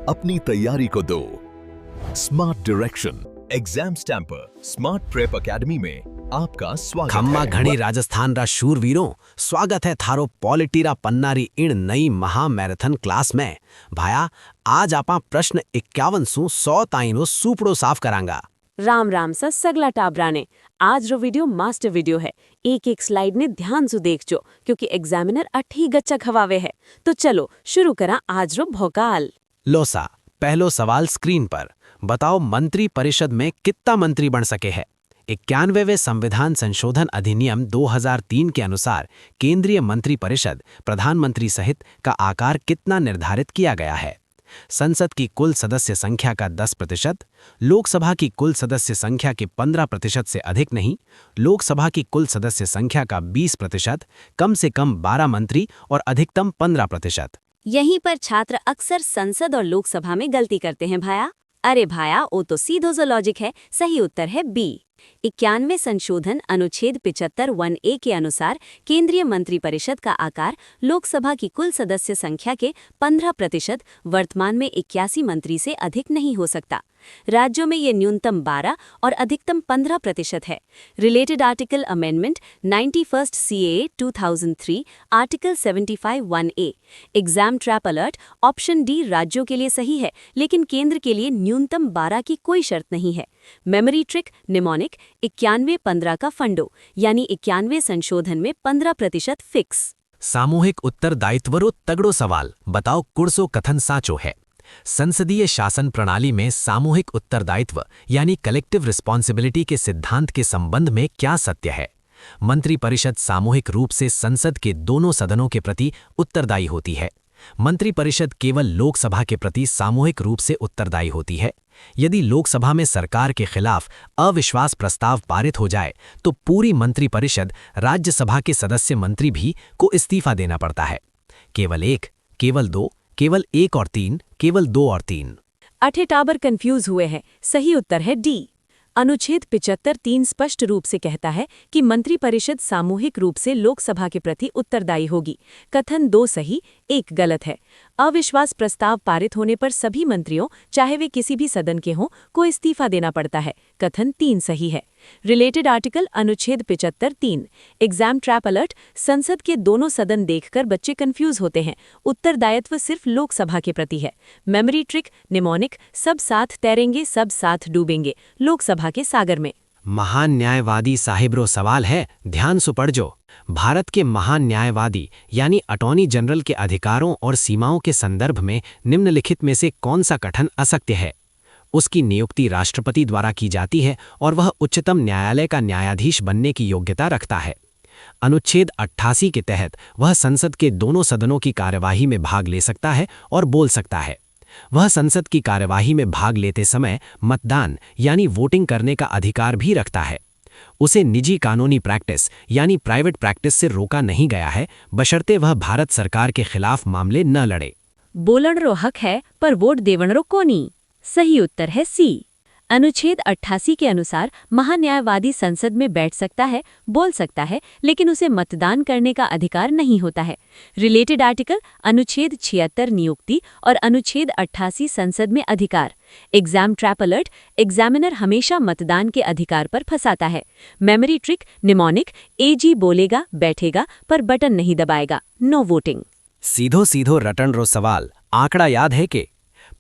अपनी तैयारी को दो smart direction exam stamper smart prep academy में आपका स्वागत खम्मा है। घणी राजस्थान रा शूरवीरों, स्वागत है थारो पॉलिटीरा पन्नारी इन नई महा मैराथन क्लास में। भाया, आज आपा प्रश्न 51 सु 100 ताईनो सूपड़ो साफ करांगा। राम राम सा सगला टाबरा ने आज रो वीडियो मास्टर वीडियो है। एक एक स्लाइड ने ध्यान से देखजो क्योंकि एग्जामिनर अठी गच्चा खवावे है। तो चलो शुरू करा आज रो भोकाल। लोसा, पहलो सवाल स्क्रीन पर। बताओ मंत्री परिषद में कितना मंत्री बन सके है। 91वें संविधान संशोधन अधिनियम 2003 के अनुसार केंद्रीय मंत्री परिषद प्रधानमंत्री सहित का आकार कितना निर्धारित किया गया है। संसद की कुल सदस्य संख्या का 10%, लोकसभा की कुल सदस्य संख्या के 15% से अधिक नहीं, लोकसभा की कुल सदस्य संख्या का 20%, कम से कम 12 मंत्री और अधिकतम 15%। यहीं पर छात्र अक्सर संसद और लोकसभा में गलती करते हैं भाया। अरे भाया, वो तो सीधो जो लॉजिक है। सही उत्तर है बी। 91वें संशोधन अनुच्छेद 75 1A के अनुसार केंद्रीय मंत्रिपरिषद का आकार लोकसभा की कुल सदस्य संख्या के 15%, वर्तमान में 81 मंत्री से अधिक नहीं हो सकता। राज्यों में ये न्यूनतम 12 और अधिकतम 15% है। Related article amendment 91st CAA 2003 article 75 1A। Exam trap alert option D राज्यों के लिए सही है, लेकिन केंद्र के लिए न्यूनतम 12 की कोई शर्त नहीं है। मेमोरी ट्रिक निमोनिक 91-15 का फंडो यानी 91वें संशोधन में 15% फिक्स। सामूहिक उत्तरदायित्वरो तगड़ो सवाल। बताओ कुर्सो कथन साचो है। संसदीय शासन प्रणाली में सामूहिक उत्तरदायित्व यानी कलेक्टिव रिस्पॉन्सिबिलिटी के सिद्धांत के संबंध में क्या सत्य है। मंत्रिपरिषद सामूहिक रूप से संसद के दोनों सदनों के प्रति उत्तरदायी होती है। मंत्रिपरिषद केवल लोकसभा के प्रति सामूहिक रूप से उत्तरदायी होती है। यदि लोकसभा में सरकार के खिलाफ अविश्वास प्रस्ताव पारित हो जाए तो पूरी मंत्रिपरिषद राज्यसभा के सदस्य मंत्री भी को इस्तीफा देना पड़ता है। केवल 1, केवल 2, केवल 1 और 3, केवल 2 और 3। अठे टाबर कंफ्यूज हुए हैं। सही उत्तर है डी। अनुच्छेद 75 3 स्पष्ट रूप से कहता है कि मंत्रिपरिषद सामूहिक रूप से लोकसभा के प्रति उत्तरदायी होगी। कथन 2 सही, 1 गलत है। अविश्वास प्रस्ताव पारित होने पर सभी मंत्रियों, चाहे वे किसी भी सदन के हों, को इस्तीफा देना पड़ता है। कथन 3 सही है। रिलेटेड आर्टिकल अनुच्छेद 75 3। एग्जाम ट्रैप अलर्ट संसद के दोनों सदन देखकर बच्चे कंफ्यूज होते हैं। उत्तरदायित्व सिर्फ लोकसभा के प्रति है। मेमोरी ट्रिक निमोनिक सब साथ तैरेंगे सब साथ डूबेंगे लोकसभा के सागर में। महान न्यायवादी साहिबरो सवाल है, ध्यान से पढ़जो। भारत के महान न्यायवादी यानी अटॉर्नी जनरल के अधिकारों और सीमाओं के संदर्भ में निम्नलिखित में से कौन सा कथन असत्य है। उसकी नियुक्ति राष्ट्रपति द्वारा की जाती है और वह उच्चतम न्यायालय का न्यायाधीश बनने की योग्यता रखता है। अनुच्छेद 88 के तहत वह संसद के दोनों सदनों की कार्यवाही में भाग ले सकता है और बोल सकता है। वह संसद की कार्यवाही में भाग लेते समय मतदान यानी वोटिंग करने का अधिकार भी रखता है। उसे निजी कानूनी प्रैक्टिस यानी प्राइवेट प्रैक्टिस से रोका नहीं गया है, बशर्ते वह भारत सरकार के खिलाफ मामले न लड़े। बोलणरो हक है पर वोट देवणरो कोनी। सही उत्तर है सी। अनुच्छेद 88 के अनुसार महान्यायवादी संसद में बैठ सकता है, बोल सकता है, लेकिन उसे मतदान करने का अधिकार नहीं होता है। रिलेटेड आर्टिकल अनुच्छेद 76 नियुक्ति और अनुच्छेद 88 संसद में अधिकार। एग्जाम ट्रैप अलर्ट एग्जामिनर हमेशा मतदान के अधिकार पर फंसाता है। मेमोरी ट्रिक निमोनिक एजी बोलेगा बैठेगा पर बटन नहीं दबाएगा। No voting. सीधो सीधो रटन रो सवाल। आंकड़ा याद है के?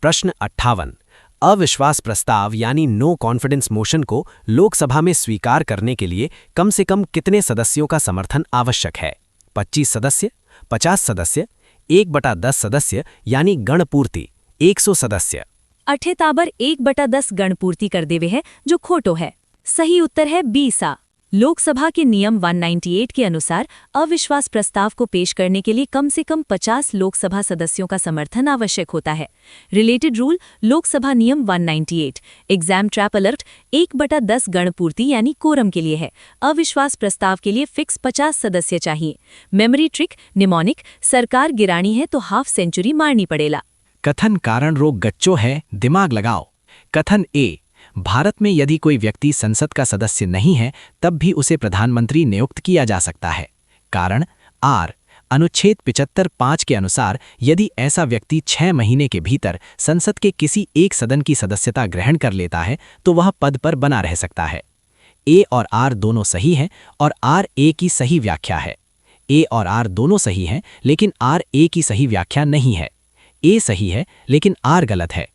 प्रश्न 58। अविश्वास प्रस्ताव यानी नो कॉन्फिडेंस मोशन को लोकसभा में स्वीकार करने के लिए कम से कम कितने सदस्यों का समर्थन आवश्यक है। 25 सदस्य, 50 सदस्य, 1/10 सदस्य यानी गणपूर्ति 100 सदस्य। अठे ताबर 1/10 गणपूर्ति कर देवे है जो खोटो है। सही उत्तर है बी सा। लोकसभा के नियम 198 के अनुसार अविश्वास प्रस्ताव को पेश करने के लिए कम से कम 50 लोकसभा सदस्यों का समर्थन आवश्यक होता है। रिलेटेड रूल लोकसभा नियम 198। एग्जाम ट्रैप अलर्ट 1/10 गणपूर्ति यानी कोरम के लिए है। अविश्वास प्रस्ताव के लिए फिक्स 50 सदस्य चाहिए। मेमोरी ट्रिक निमोनिक सरकार गिरानी है तो हाफ सेंचुरी मारनी पड़ेला। कथन कारण रोग गच्चो है, दिमाग लगाओ। कथन ए, भारत में यदि कोई व्यक्ति संसद का सदस्य नहीं है तब भी उसे प्रधानमंत्री नियुक्त किया जा सकता है। कारण आर, अनुच्छेद 75(5) के अनुसार यदि ऐसा व्यक्ति 6 महीने के भीतर संसद के किसी एक सदन की सदस्यता ग्रहण कर लेता है तो वह पद पर बना रह सकता है। ए और आर दोनों सही हैं और आर ए की सही व्याख्या है। ए और आर दोनों सही हैं लेकिन आर ए की सही व्याख्या नहीं है। ए सही है लेकिन आर गलत है।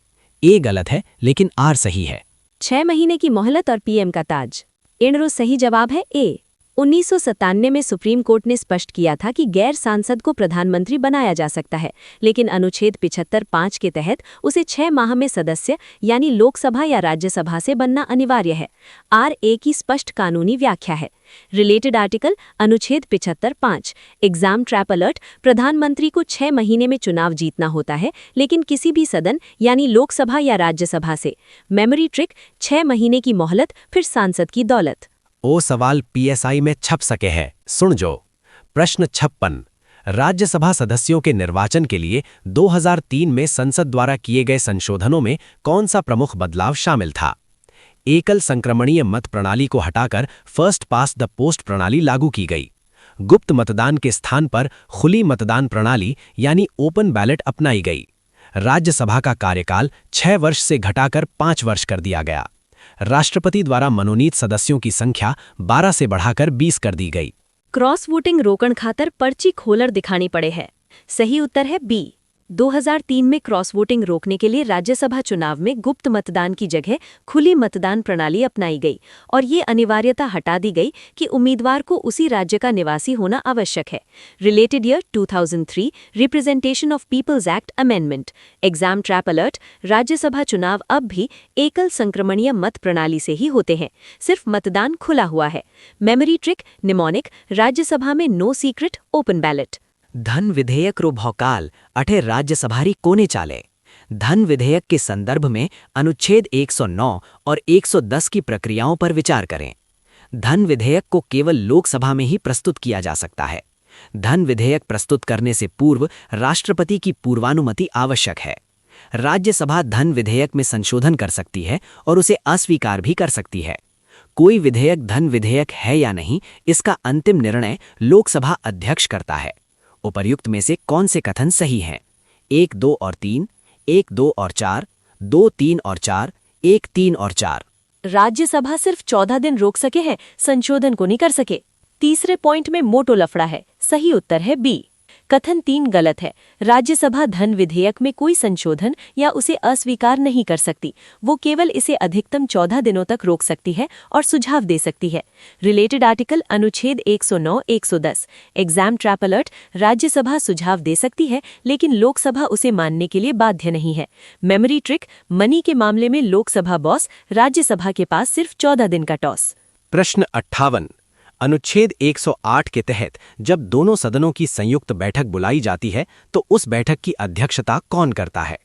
ए गलत है लेकिन आर सही है। 6 महीने की मोहलत और पीएम का ताज। इनरो सही जवाब है ए। 1997 में सुप्रीम कोर्ट ने स्पष्ट किया था कि गैर सांसद को प्रधानमंत्री बनाया जा सकता है, लेकिन अनुच्छेद 75(5) के तहत उसे 6 माह में सदस्य यानी लोकसभा या राज्यसभा से बनना अनिवार्य है। आर ए की स्पष्ट कानूनी व्याख्या है। रिलेटेड आर्टिकल अनुच्छेद 75(5) एग्जाम ट्रैप अलर्ट। प्रधानमंत्री को 6 महीने में चुनाव जीतना होता है, लेकिन किसी भी सदन यानी लोकसभा या राज्यसभा से। मेमोरी ट्रिक, 6 महीने की मोहलत फिर सांसद की दौलत। ओ सवाल पीएसआई में छप सके है, सुन जो। प्रश्न 56। राज्यसभा सदस्यों के निर्वाचन के लिए 2003 में संसद द्वारा किए गए संशोधनों में कौन सा प्रमुख बदलाव शामिल था? एकल संक्रमणीय मत प्रणाली को हटाकर फर्स्ट पास द पोस्ट प्रणाली लागू की गई। गुप्त मतदान के स्थान पर खुली मतदान प्रणाली यानी ओपन बैलेट अपनाई गई। राज्यसभा का कार्यकाल 6 वर्ष से घटाकर 5 वर्ष कर दिया गया। राष्ट्रपति द्वारा मनोनीत सदस्यों की संख्या 12 से बढ़ाकर 20 कर दी गई। क्रॉस वोटिंग रोकण खातर पर्ची खोलर दिखानी पड़े है। सही उत्तर है बी। 2003 में क्रॉस वोटिंग रोकने के लिए राज्यसभा चुनाव में गुप्त मतदान की जगह खुली मतदान प्रणाली अपनाई गई और ये अनिवार्यता हटा दी गई कि उम्मीदवार को उसी राज्य का निवासी होना आवश्यक है। Related year 2003 representation of peoples act amendment. Exam trap alert. Rajya Sabha चुनाव अब भी एकल संक्रमणीय मत प्रणाली से ही होते हैं, सिर्फ मतदान खुला हुआ है। Memory trick, mnemonic. राज्यसभा में नो सीक्रेट ओपन बैलेट। धन विधेयक रो भौकाल अठे राज्यसभारी कोने चाले। धन विधेयक के संदर्भ में अनुच्छेद 109 और 110 की प्रक्रियाओं पर विचार करें। धन विधेयक को केवल लोकसभा में ही प्रस्तुत किया जा सकता है। धन विधेयक प्रस्तुत करने से पूर्व राष्ट्रपति की पूर्वानुमति आवश्यक है। राज्यसभा धन विधेयक में संशोधन कर सकती है और उसे अस्वीकार भी कर सकती है। कोई विधेयक धन विधेयक है या नहीं, इसका अंतिम निर्णय लोकसभा अध्यक्ष करता है। उपर्युक्त में से कौन से कथन सही हैं? 1, 2 और 3, 1, 2 और 4, 2, 3 और 4, 1, 3 और 4। राज्यसभा सिर्फ 14 दिन रोक सके है, संशोधन को नहीं कर सके। तीसरे पॉइंट में मोटो लफड़ा है। सही उत्तर है बी। कथन 3 गलत है। राज्यसभा धन विधेयक में कोई संशोधन या उसे अस्वीकार नहीं कर सकती। वो केवल इसे अधिकतम 14 दिनों तक रोक सकती है और सुझाव दे सकती है। रिलेटेड आर्टिकल अनुच्छेद 109, 110 एग्जाम ट्रैप अलर्ट। राज्यसभा सुझाव दे सकती है लेकिन लोकसभा उसे मानने के लिए बाध्य नहीं है। मेमोरी ट्रिक, मनी के मामले में लोकसभा बॉस, राज्यसभा के पास सिर्फ 14 दिन का टॉस। प्रश्न 58। अनुच्छेद 108 के तहत जब दोनों सदनों की संयुक्त बैठक बुलाई जाती है तो उस बैठक की अध्यक्षता कौन करता है?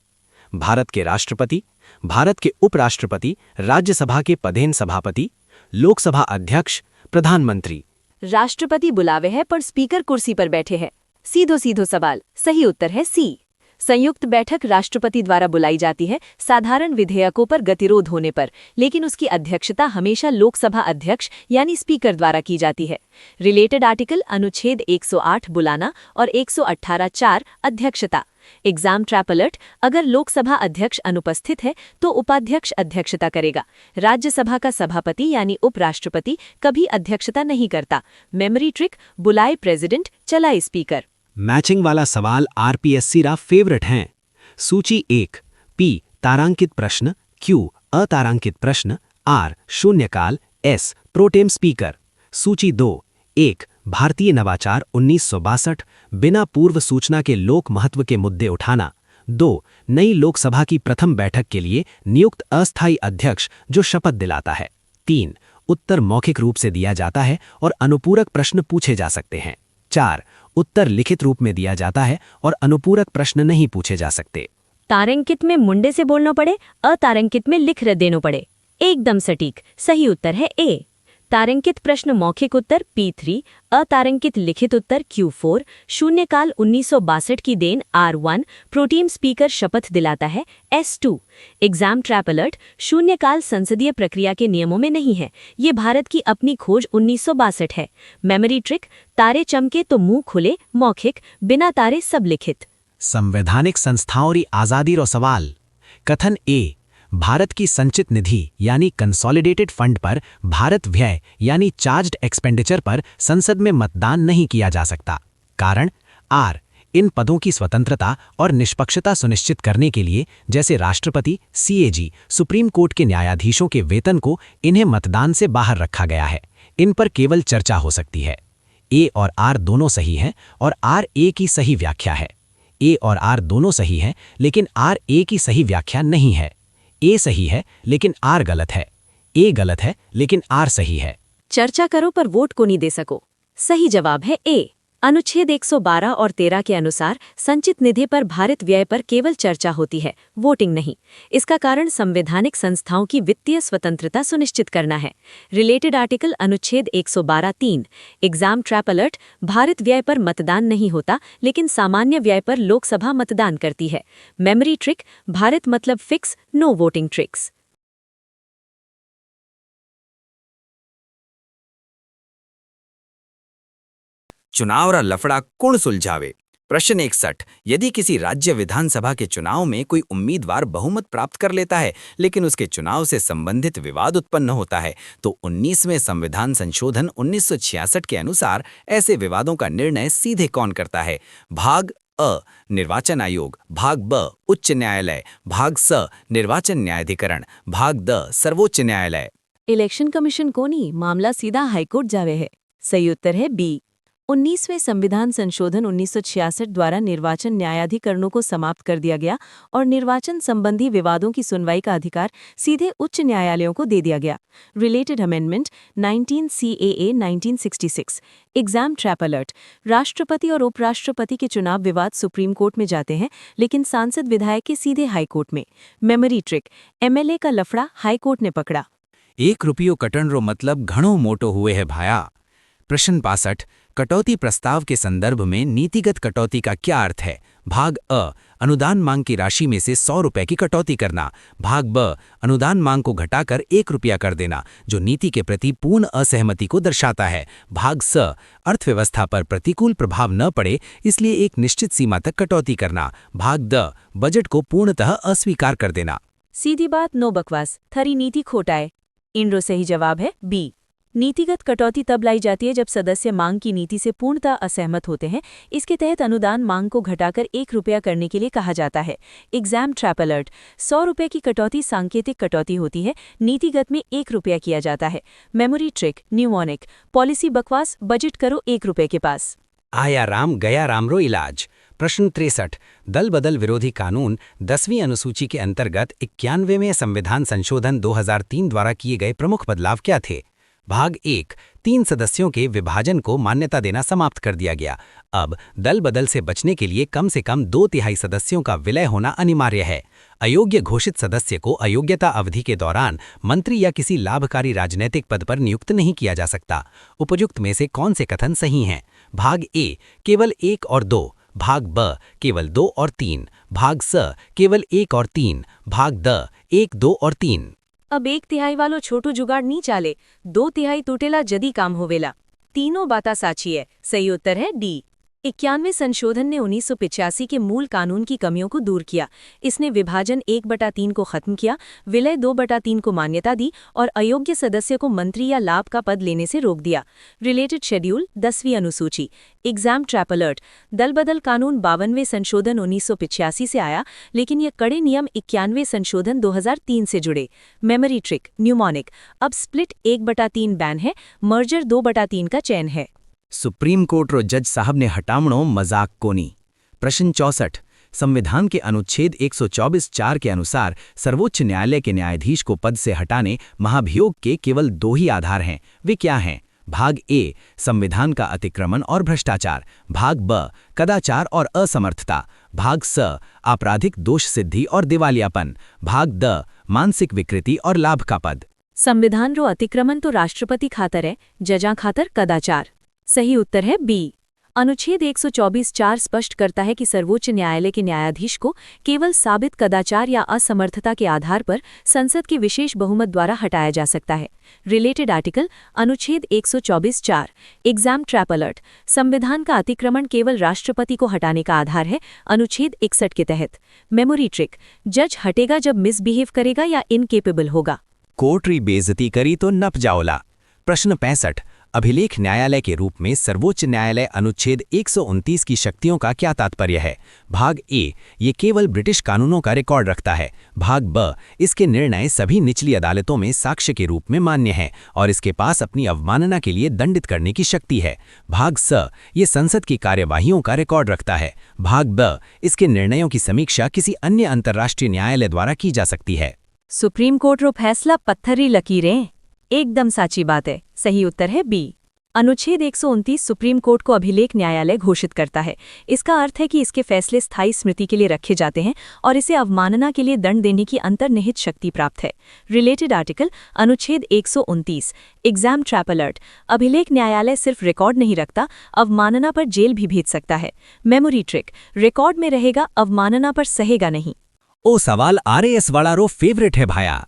भारत के राष्ट्रपति, भारत के उपराष्ट्रपति, राज्यसभा के पदेन सभापति, लोकसभा अध्यक्ष, प्रधानमंत्री। राष्ट्रपति बुलावे है पर स्पीकर कुर्सी पर बैठे हैं। सीधो सीधो सवाल। सही उत्तर है सी। संयुक्त बैठक राष्ट्रपति द्वारा बुलाई जाती है साधारण विधेयकों पर गतिरोध होने पर, लेकिन उसकी अध्यक्षता हमेशा लोकसभा अध्यक्ष यानी स्पीकर द्वारा की जाती है। रिलेटेड आर्टिकल अनुच्छेद 108 बुलाना और 118(4) अध्यक्षता। Exam trap alert. अगर लोकसभा अध्यक्ष अनुपस्थित है तो उपाध्यक्ष अध्यक्षता करेगा। राज्यसभा का सभापति यानी उपराष्ट्रपति कभी अध्यक्षता नहीं करता। मेमोरी ट्रिक, बुलाए प्रेसिडेंट, चलाए स्पीकर। मैचिंग वाला सवाल आरपीएससी रा फेवरेट हैं। सूची 1 पी तारांकित प्रश्न, क्यू अतारांकित प्रश्न, आर शून्यकाल, एस प्रोटेम स्पीकर। सूची 2 1 भारतीय नवाचार 1962 बिना पूर्व सूचना के लोक महत्व के मुद्दे उठाना। 2 नई लोकसभा की प्रथम बैठक के लिए नियुक्त अस्थायी अध्यक्ष जो शपथ दिलाता है। 3 उत्तर मौखिक रूप से दिया जाता है और अनुपूरक प्रश्न पूछे जा सकते हैं। 4 उत्तर लिखित रूप में दिया जाता है और अनुपूरक प्रश्न नहीं पूछे जा सकते। तारांकित में मुंडे से बोलना पड़े, अतारांकित में लिख देना पड़े। एकदम सटीक। सही उत्तर है ए। तारंकित प्रश्न मौखिक उत्तर P3, अतारंकित लिखित उत्तर Q4, शून्यकाल 1962 की देन R1, प्रोटीम स्पीकर शपथ दिलाता है S2। एग्जाम ट्रैप अलर्ट, शून्यकाल संसदीय प्रक्रिया के नियमों में नहीं है, ये भारत की अपनी खोज 1962 है। मेमोरी ट्रिक, तारे चमके तो मुंह खुले, मौखिक, बिना तारे सब लिखित। संवैधानिक संस्थाओं की आज़ादी रो सवाल। कथन ए, भारत की संचित निधि यानी कंसोलिडेटेड फंड पर भारत व्यय यानी चार्ज्ड एक्सपेंडिचर पर संसद में मतदान नहीं किया जा सकता। कारण आर, इन पदों की स्वतंत्रता और निष्पक्षता सुनिश्चित करने के लिए जैसे राष्ट्रपति, CAG, सुप्रीम कोर्ट के न्यायाधीशों के वेतन को इन्हें मतदान से बाहर रखा गया है। इन पर केवल चर्चा हो सकती है। ए और आर दोनों सही हैं और आर ए की सही व्याख्या है। ए और आर दोनों सही हैं, लेकिन आर ए की सही व्याख्या नहीं है। ए सही है लेकिन आर गलत है। ए गलत है लेकिन आर सही है। चर्चा करो पर वोट को नहीं दे सको। सही जवाब है ए। अनुच्छेद 112 और 13 के अनुसार संचित निधि पर भारत व्यय पर केवल चर्चा होती है, वोटिंग नहीं। इसका कारण संवैधानिक संस्थाओं की वित्तीय स्वतंत्रता सुनिश्चित करना है। रिलेटेड आर्टिकल अनुच्छेद 112(3। एग्जाम ट्रैप अलर्ट, भारत व्यय पर मतदान नहीं होता, लेकिन सामान्य व्यय पर लोकसभा मतदान करती है। मेमोरी ट्रिक, भारत मतलब फिक्स, नो वोटिंग ट्रिक्स। चुनाव रा लफड़ा कौन सुलझावे। प्रश्न 61, यदि किसी राज्य विधानसभा के चुनाव में कोई उम्मीदवार बहुमत प्राप्त कर लेता है लेकिन उसके चुनाव से संबंधित विवाद उत्पन्न होता है तो 19वें संविधान संशोधन 1966 के अनुसार ऐसे विवादों का निर्णय सीधे कौन करता है। भाग अ, निर्वाचन आयोग, भाग ब, उच्च न्यायालय, भाग स, निर्वाचन न्यायाधिकरण, भाग द, सर्वोच्च न्यायालय। इलेक्शन कमीशन को नहीं, मामला सीधा हाईकोर्ट जावे है। सही उत्तर है बी। 19वें संविधान संशोधन 1966 द्वारा निर्वाचन न्यायाधिकरणों को समाप्त कर दिया गया और निर्वाचन संबंधी विवादों की सुनवाई का अधिकार सीधे उच्च न्यायालयों को दे दिया गया। Related amendment 19 CAA 1966। Exam trap alert, राष्ट्रपति और उपराष्ट्रपति के चुनाव विवाद सुप्रीम कोर्ट में जाते हैं, लेकिन सांसद विधायक के सीधे हाईकोर्ट में। मेमोरी ट्रिक, MLA का लफड़ा हाईकोर्ट ने पकड़ा। 1 रुपयो कटण रो मतलब घणो मोटो हुए है भाया। प्रश्न 65, कटौती प्रस्ताव के संदर्भ में नीतिगत कटौती का क्या अर्थ है। भाग अ, अनुदान मांग की राशि में से 100 रुपए की कटौती करना। भाग ब, अनुदान मांग को घटाकर 1 रुपया कर देना, जो नीति के प्रति पूर्ण असहमति को दर्शाता है। भाग स, अर्थव्यवस्था पर प्रतिकूल प्रभाव न पड़े इसलिए एक निश्चित सीमा तक कटौती करना। भाग द, बजट को पूर्णतः अस्वीकार कर देना। सीधी बात, नो बकवास, थरी नीति खोटाए। इनरो सही जवाब है बी। नीतिगत कटौती तब लाई जाती है जब सदस्य मांग की नीति से पूर्णतः असहमत होते हैं। इसके तहत अनुदान मांग को घटाकर 1 रुपया करने के लिए कहा जाता है। एग्जाम ट्रैप अलर्ट, 100 रुपये की कटौती सांकेतिक कटौती होती है, नीतिगत में 1 रुपया किया जाता है। मेमोरी ट्रिक, न्यूमोनिक, पॉलिसी बकवास, बजट करो 1 रुपये के पास। आया राम गया राम रो इलाज। प्रश्न 63, दल बदल विरोधी कानून 10वीं अनुसूची के अंतर्गत 91वें संविधान संशोधन 2003 द्वारा किए गए प्रमुख बदलाव क्या थे। भाग 1, 3 सदस्यों के विभाजन को मान्यता देना समाप्त कर दिया गया। अब दल बदल से बचने के लिए कम से कम 2/3 सदस्यों का विलय होना अनिवार्य है। अयोग्य घोषित सदस्य को अयोग्यता अवधि के दौरान मंत्री या किसी लाभकारी राजनैतिक पद पर नियुक्त नहीं किया जा सकता। उपयुक्त में से कौन से कथन सही हैं। भाग ए, केवल 1 और 2, भाग ब, केवल 2 और 3, भाग स, केवल 1 और 3, भाग द, 1, 2 और 3। अब 1/3 वालो छोटू जुगाड़ नहीं चाले, 2/3 टूटेला जदी काम होवेला। तीनों बाता साची है। सही उत्तर है डी। 91वें संशोधन ने 1985 के मूल कानून की कमियों को दूर किया। इसने विभाजन 1/3 को खत्म किया, विलय 2/3 को मान्यता दी और अयोग्य सदस्य को मंत्री या लाभ का पद लेने से रोक दिया। रिलेटेड शेड्यूल 10वीं अनुसूची। एग्जाम ट्रैप अलर्ट, दल बदल कानून 52वें संशोधन 1985 से आया, लेकिन ये कड़े नियम 91वें संशोधन 2003 से जुड़े। मेमोरी ट्रिक, न्यूमोनिक, अब स्प्लिट 1/3 बैन है, मर्जर 2/3 का चयन है। सुप्रीम कोर्ट रो जज साहब ने हटामणो मजाक कोनी। प्रश्न 64, संविधान के अनुच्छेद 124(4) के अनुसार सर्वोच्च न्यायालय के न्यायाधीश को पद से हटाने महाभियोग के केवल 2 ही आधार हैं। वे क्या हैं। भाग ए, संविधान का अतिक्रमण और भ्रष्टाचार। भाग ब, कदाचार और असमर्थता। भाग स, आपराधिक दोष सिद्धि और दिवालियापन। भाग द, मानसिक विकृति और लाभ का पद। संविधान रो अतिक्रमण तो राष्ट्रपति खातर है, जजा खातर कदाचार। सही उत्तर है बी। अनुच्छेद 124(4) स्पष्ट करता है कि सर्वोच्च न्यायालय के न्यायाधीश को केवल साबित कदाचार या असमर्थता के आधार पर संसद के विशेष बहुमत द्वारा हटाया जा सकता है। रिलेटेड आर्टिकल अनुच्छेद 124(4) एग्जाम ट्रैप अलर्ट। संविधान का अतिक्रमण केवल राष्ट्रपति को हटाने का आधार है, अनुच्छेद 61 के तहत। Memory trick. जज हटेगा जब मिसबिहेव करेगा या इनकेपेबल होगा। कोर्ट री बेइज्जती करी तो नप जाओला। प्रश्न 65। अभिलेख न्यायालय के रूप में सर्वोच्च न्यायालय अनुच्छेद 129 की शक्तियों का क्या तात्पर्य है? भाग ए, ये केवल ब्रिटिश कानूनों का रिकॉर्ड रखता है। भाग ब, इसके निर्णय सभी निचली अदालतों में साक्ष्य के रूप में मान्य हैं और इसके पास अपनी अवमानना के लिए दंडित करने की शक्ति है। भाग स, ये संसद की कार्यवाहियों का रिकॉर्ड रखता है। भाग ब, इसके निर्णयों की समीक्षा किसी अन्य अंतर्राष्ट्रीय न्यायालय द्वारा की जा सकती है। सुप्रीम कोर्ट रो फैसला पत्थरी लकीरें। एकदम साची बात है। सही उत्तर है बी। अनुच्छेद 129 सुप्रीम कोर्ट को अभिलेख न्यायालय घोषित करता है। इसका अर्थ है कि इसके फैसले स्थायी स्मृति के लिए रखे जाते हैं और इसे अवमानना के लिए दंड देने की अंतर्निहित शक्ति प्राप्त है। रिलेटेड आर्टिकल अनुच्छेद 129 एग्जाम ट्रैप अलर्ट। अभिलेख न्यायालय सिर्फ रिकॉर्ड नहीं रखता, अवमानना पर जेल भी भेज सकता है। Memory trick. रिकॉर्ड में रहेगा, अवमानना पर सहेगा नहीं। ओ सवाल आरएएस वाला रो फेवरेट है भाया।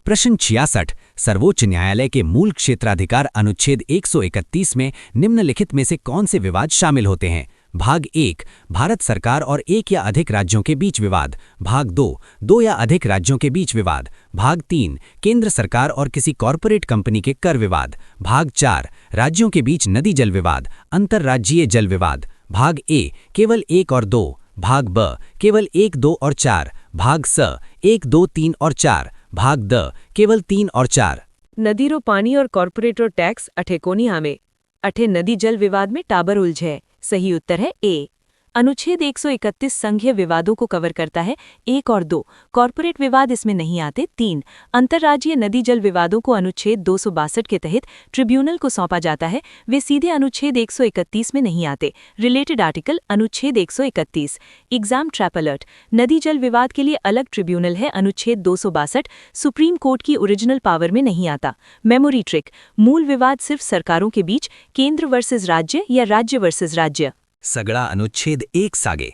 प्रश्न 66। सर्वोच्च न्यायालय के मूल क्षेत्राधिकार अनुच्छेद 131 में निम्नलिखित में से कौन से विवाद शामिल होते हैं? भाग 1, भारत सरकार और एक या अधिक राज्यों के बीच विवाद। भाग 2, दो या अधिक राज्यों के बीच विवाद। भाग 3, केंद्र सरकार और किसी कॉरपोरेट कंपनी के कर विवाद। भाग 4, राज्यों के बीच नदी जल विवाद, अंतर्राज्यीय जल विवाद। भाग ए, केवल 1 और 2। भाग ब, केवल 1, 2 और 4। भाग स, 1, 2, 3 और 4। भाग द, केवल 3 और 4। नदी रो पानी और कॉर्पोरेटर टैक्स अठे कोनी आमे। अठे नदी जल विवाद में टाबर उलझे। सही उत्तर है ए। अनुच्छेद 131 संघीय विवादों को कवर करता है। 1 और 2 कॉर्पोरेट विवाद इसमें नहीं आते। 3 अंतर्राज्यीय नदी जल विवादों को अनुच्छेद 262 के तहत ट्रिब्यूनल को सौंपा जाता है, वे सीधे अनुच्छेद 131 में नहीं आते। रिलेटेड आर्टिकल अनुच्छेद 131 एग्जाम ट्रैप अलर्ट। नदी जल विवाद के लिए अलग ट्रिब्यूनल है, अनुच्छेद 262 सुप्रीम कोर्ट की ओरिजिनल पावर में नहीं आता। Memory trick. मूल विवाद सिर्फ सरकारों के बीच, केंद्र वर्सेस राज्य या राज्य वर्सेस राज्य। सगड़ा अनुच्छेद 1 सागे।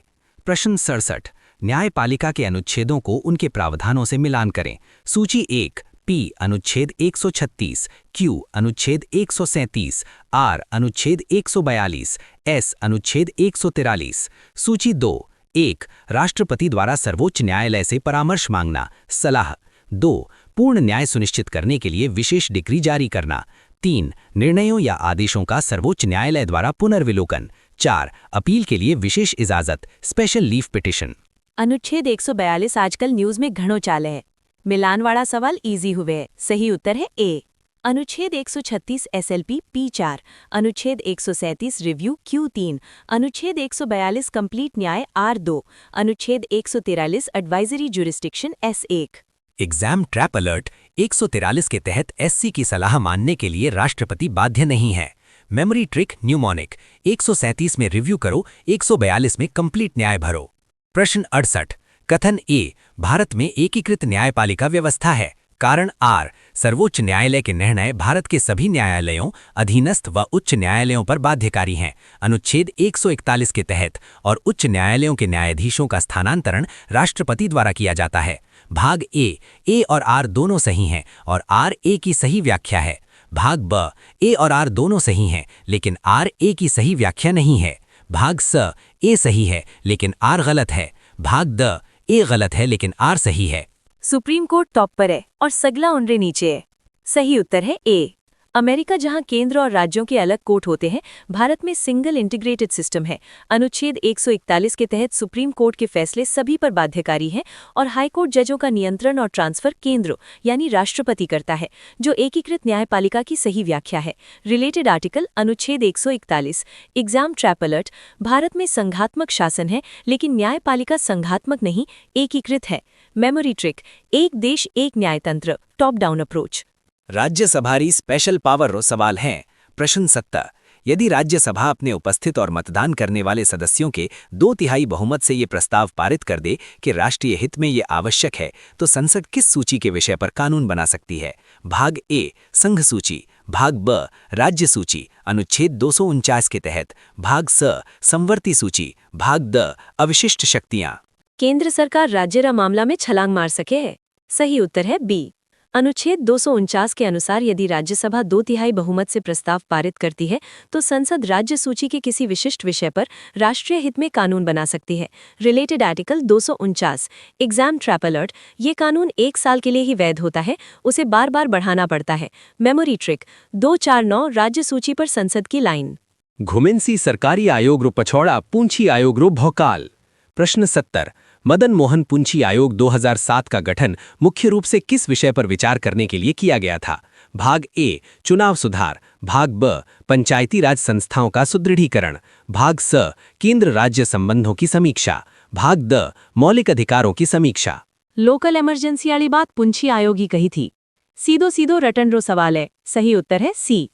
प्रश्न 67। न्यायपालिका के अनुच्छेदों को उनके प्रावधानों से मिलान करें। सूची 1, पी अनुच्छेद 136, क्यू अनुच्छेद 137, आर अनुच्छेद 142, एस अनुच्छेद 143। सूची 2, 1, राष्ट्रपति द्वारा सर्वोच्च न्यायालय से परामर्श मांगना, सलाह। 2, पूर्ण न्याय सुनिश्चित करने के लिए विशेष डिक्री जारी करना। 3, निर्णयों या आदेशों का सर्वोच्च न्यायालय द्वारा पुनर्विलोकन। 4, अपील के लिए विशेष इजाजत, स्पेशल लीव पिटिशन। अनुच्छेद 142 आजकल न्यूज में घणो चाले है। मिलान वाला सवाल इजी हुए है। सही उत्तर है ए। अनुच्छेद 136 एसएलपी P4, अनुच्छेद 137 रिव्यू Q3, अनुच्छेद 142 कंप्लीट न्याय R2, अनुच्छेद 143 advisory jurisdiction S1। Exam trap alert 143 के तहत एससी की सलाह मानने के लिए राष्ट्रपति बाध्य नहीं है। Memory trick mnemonic. 137 में रिव्यू करो, 142 में कंप्लीट न्याय भरो। प्रश्न 68। कथन ए, भारत में एकीकृत न्यायपालिका व्यवस्था है। कारण आर, सर्वोच्च न्यायालय के निर्णय भारत के सभी न्यायालयों, अधीनस्थ व उच्च न्यायालयों पर बाध्यकारी हैं, अनुच्छेद 141 के तहत, और उच्च न्यायालयों के न्यायाधीशों का स्थानांतरण राष्ट्रपति द्वारा किया जाता है। भाग ए और आर दोनों सही हैं और आर ए की सही व्याख्या है। भाग ब, ए और आर दोनों सही हैं लेकिन आर ए की सही व्याख्या नहीं है। भाग स, ए सही है लेकिन आर गलत है। भाग द, ए गलत है लेकिन आर सही है। सुप्रीम कोर्ट टॉप पर है और सगला उनरे नीचे है। सही उत्तर है ए। अमेरिका जहां केंद्र और राज्यों के अलग कोर्ट होते हैं, भारत में सिंगल इंटीग्रेटेड सिस्टम है। अनुच्छेद 141 के तहत सुप्रीम कोर्ट के फैसले सभी पर बाध्यकारी हैं और हाईकोर्ट जजों का नियंत्रण और ट्रांसफर केंद्र यानी राष्ट्रपति करता है, जो एकीकृत न्यायपालिका की सही व्याख्या है। रिलेटेड आर्टिकल अनुच्छेद 141 एग्जाम ट्रैप अलर्ट। भारत में संघात्मक शासन है लेकिन न्यायपालिका संघात्मक नहीं, एकीकृत है। Memory trick. एक देश एक न्यायतंत्र, टॉप डाउन अप्रोच। राज्यसभा री स्पेशल पावर रो सवाल हैं। प्रश्न 70। यदि राज्यसभा अपने उपस्थित और मतदान करने वाले सदस्यों के 2/3 बहुमत से ये प्रस्ताव पारित कर दे कि राष्ट्रीय हित में ये आवश्यक है, तो संसद किस सूची के विषय पर कानून बना सकती है? भाग ए संघ सूची, भाग ब राज्य सूची अनुच्छेद 249 के तहत, भाग स संवर्ती सूची, भाग द अविशिष्ट शक्तियां। केंद्र सरकार राज्य मामला में छलांग मार सके है। सही उत्तर है बी। अनुच्छेद 249 के अनुसार यदि राज्यसभा 2/3 बहुमत से प्रस्ताव पारित करती है तो संसद राज्य सूची के किसी विशिष्ट विषय पर राष्ट्रीय हित में कानून बना सकती है। Related article 249 exam trap alert, ये कानून 1 साल के लिए ही वैध होता है, उसे बार बार बढ़ाना पड़ता है। मेमोरी ट्रिक 249 राज्य सूची पर संसद की लाइन। घुमिनसी सरकारी आयोग रो पछौड़ा पूंछी आयोग रो भौकाल। प्रश्न 70 मदन मोहन पुंछी आयोग 2007 का गठन मुख्य रूप से किस विषय पर विचार करने के लिए किया गया था? भाग ए चुनाव सुधार, भाग ब पंचायती राज संस्थाओं का सुदृढ़ीकरण, भाग स केंद्र राज्य संबंधों की समीक्षा, भाग द मौलिक अधिकारों की समीक्षा। लोकल इमरजेंसी वाली बात पुंछी आयोग ही कही थी। सीधो सीधो रटन रो सवाल है। सही उत्तर है सी।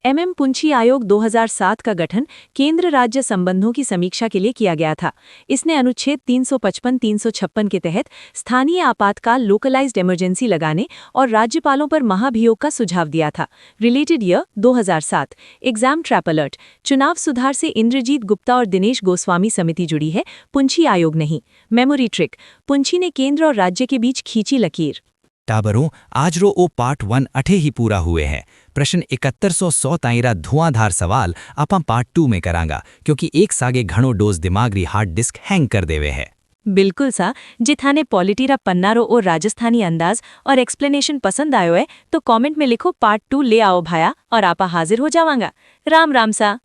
पुंछी आयोग 2007 का गठन केंद्र राज्य संबंधों की समीक्षा के लिए किया गया था। इसने अनुच्छेद 355-356 के तहत स्थानीय आपातकाल लोकलाइज्ड इमरजेंसी लगाने और राज्यपालों पर महाभियोग का सुझाव दिया था। Related year 2007 exam trap alert, चुनाव सुधार से इंद्रजीत गुप्ता और दिनेश गोस्वामी समिति जुड़ी है, पुंछी आयोग नहीं। मेमोरी ट्रिक, पुंछी ने केंद्र और राज्य के बीच खींची लकीर। टाबरों आज रो ओ पार्ट 1 अठे ही पूरा हुए हैं। प्रश्न 7100 ताईरा धुआंधार सवाल आपा पार्ट 2 में करांगा, क्योंकि एक सागे घणो डोज दिमागरी हार्ड डिस्क हैंग कर देवे है। बिल्कुल सा। जिथाने पॉलिटीरा पन्नारो और राजस्थानी अंदाज और एक्सप्लेनेशन पसंद आयो है तो कमेंट में लिखो पार्ट 2 ले आओ भाया, और आपा हाजिर हो जावांगा। राम राम सा।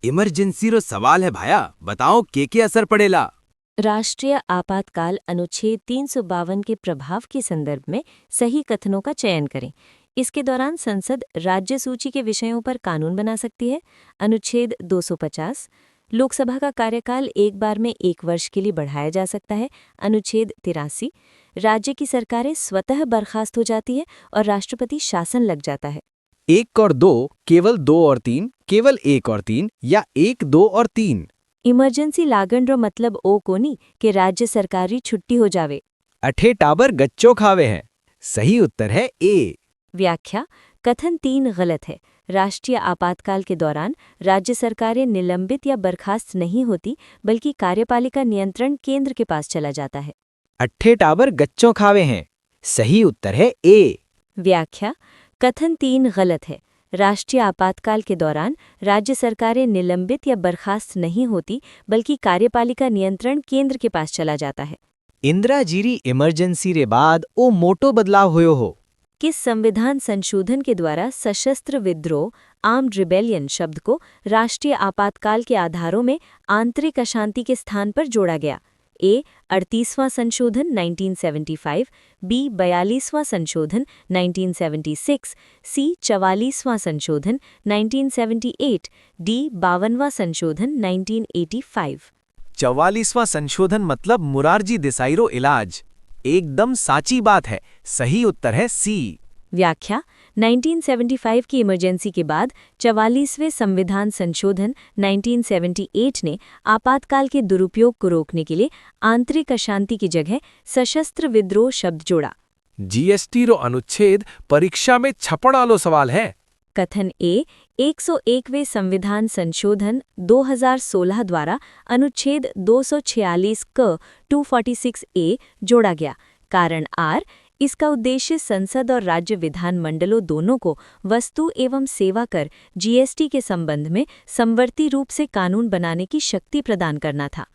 इमरजेंसी रो सवाल है भाया, बताओ के असर पड़ेला? राष्ट्रीय आपातकाल अनुच्छेद 352 के प्रभाव के संदर्भ में सही कथनों का चयन करें। इसके दौरान संसद राज्य सूची के विषयों पर कानून बना सकती है। अनुच्छेद 250 लोकसभा का कार्यकाल एक बार में 1 वर्ष के लिए बढ़ाया जा सकता है। अनुच्छेद 83 राज्य की सरकारें स्वतः बर्खास्त हो जाती है और राष्ट्रपति शासन लग जाता है। 1 और 2 केवल 2 और 3, केवल 1 और 3 या 1, 2 और 3। इमरजेंसी लागण रो मतलब ओ कोनी कि राज्य सरकारी छुट्टी हो जावे। अठे टाबर गच्चो खावे हैं। सही उत्तर है ए। व्याख्या कथन 3 गलत है। राष्ट्रीय आपातकाल के दौरान राज्य सरकारें निलंबित या बर्खास्त नहीं होती, बल्कि कार्यपालिका नियंत्रण केंद्र के पास चला जाता है। अठे टाबर गच्चो खावे हैं। सही उत्तर है ए। व्याख्या कथन 3 गलत है। राष्ट्रीय आपातकाल के दौरान राज्य सरकारें निलंबित या बर्खास्त नहीं होती, बल्कि कार्यपालिका नियंत्रण केंद्र के पास चला जाता है। इंदिरा जीरी इमरजेंसी रे बाद ओ मोटो बदलाव होयो हो। किस संविधान संशोधन के द्वारा सशस्त्र विद्रोह आर्म्ड रिबेलियन शब्द को राष्ट्रीय आपातकाल के आधारों में आंतरिक अशांति के स्थान पर जोड़ा गया? ए 38वां संशोधन 1975, बी 42वां संशोधन 1976, सी 44वां संशोधन 1978, डी 52वां संशोधन 1985। 44वां संशोधन मतलब मुरारजी देसाई रो इलाज। एकदम साची बात है। सही उत्तर है सी। व्याख्या 1975 की इमरजेंसी के बाद 44वें संविधान संशोधन 1978 ने आपातकाल के दुरुपयोग को रोकने के लिए आंतरिक अशांति की जगह सशस्त्र विद्रोह शब्द जोड़ा। जीएसटी रो अनुच्छेद परीक्षा में छपण वालो सवाल है। कथन ए 101वें संविधान संशोधन 2016 द्वारा अनुच्छेद 246 क 246 ए जोड़ा गया। कारण आर इसका उद्देश्य संसद और राज्य विधान मंडलों दोनों को वस्तु एवं सेवा कर जीएसटी के संबंध में समवर्ती रूप से कानून बनाने की शक्ति प्रदान करना था।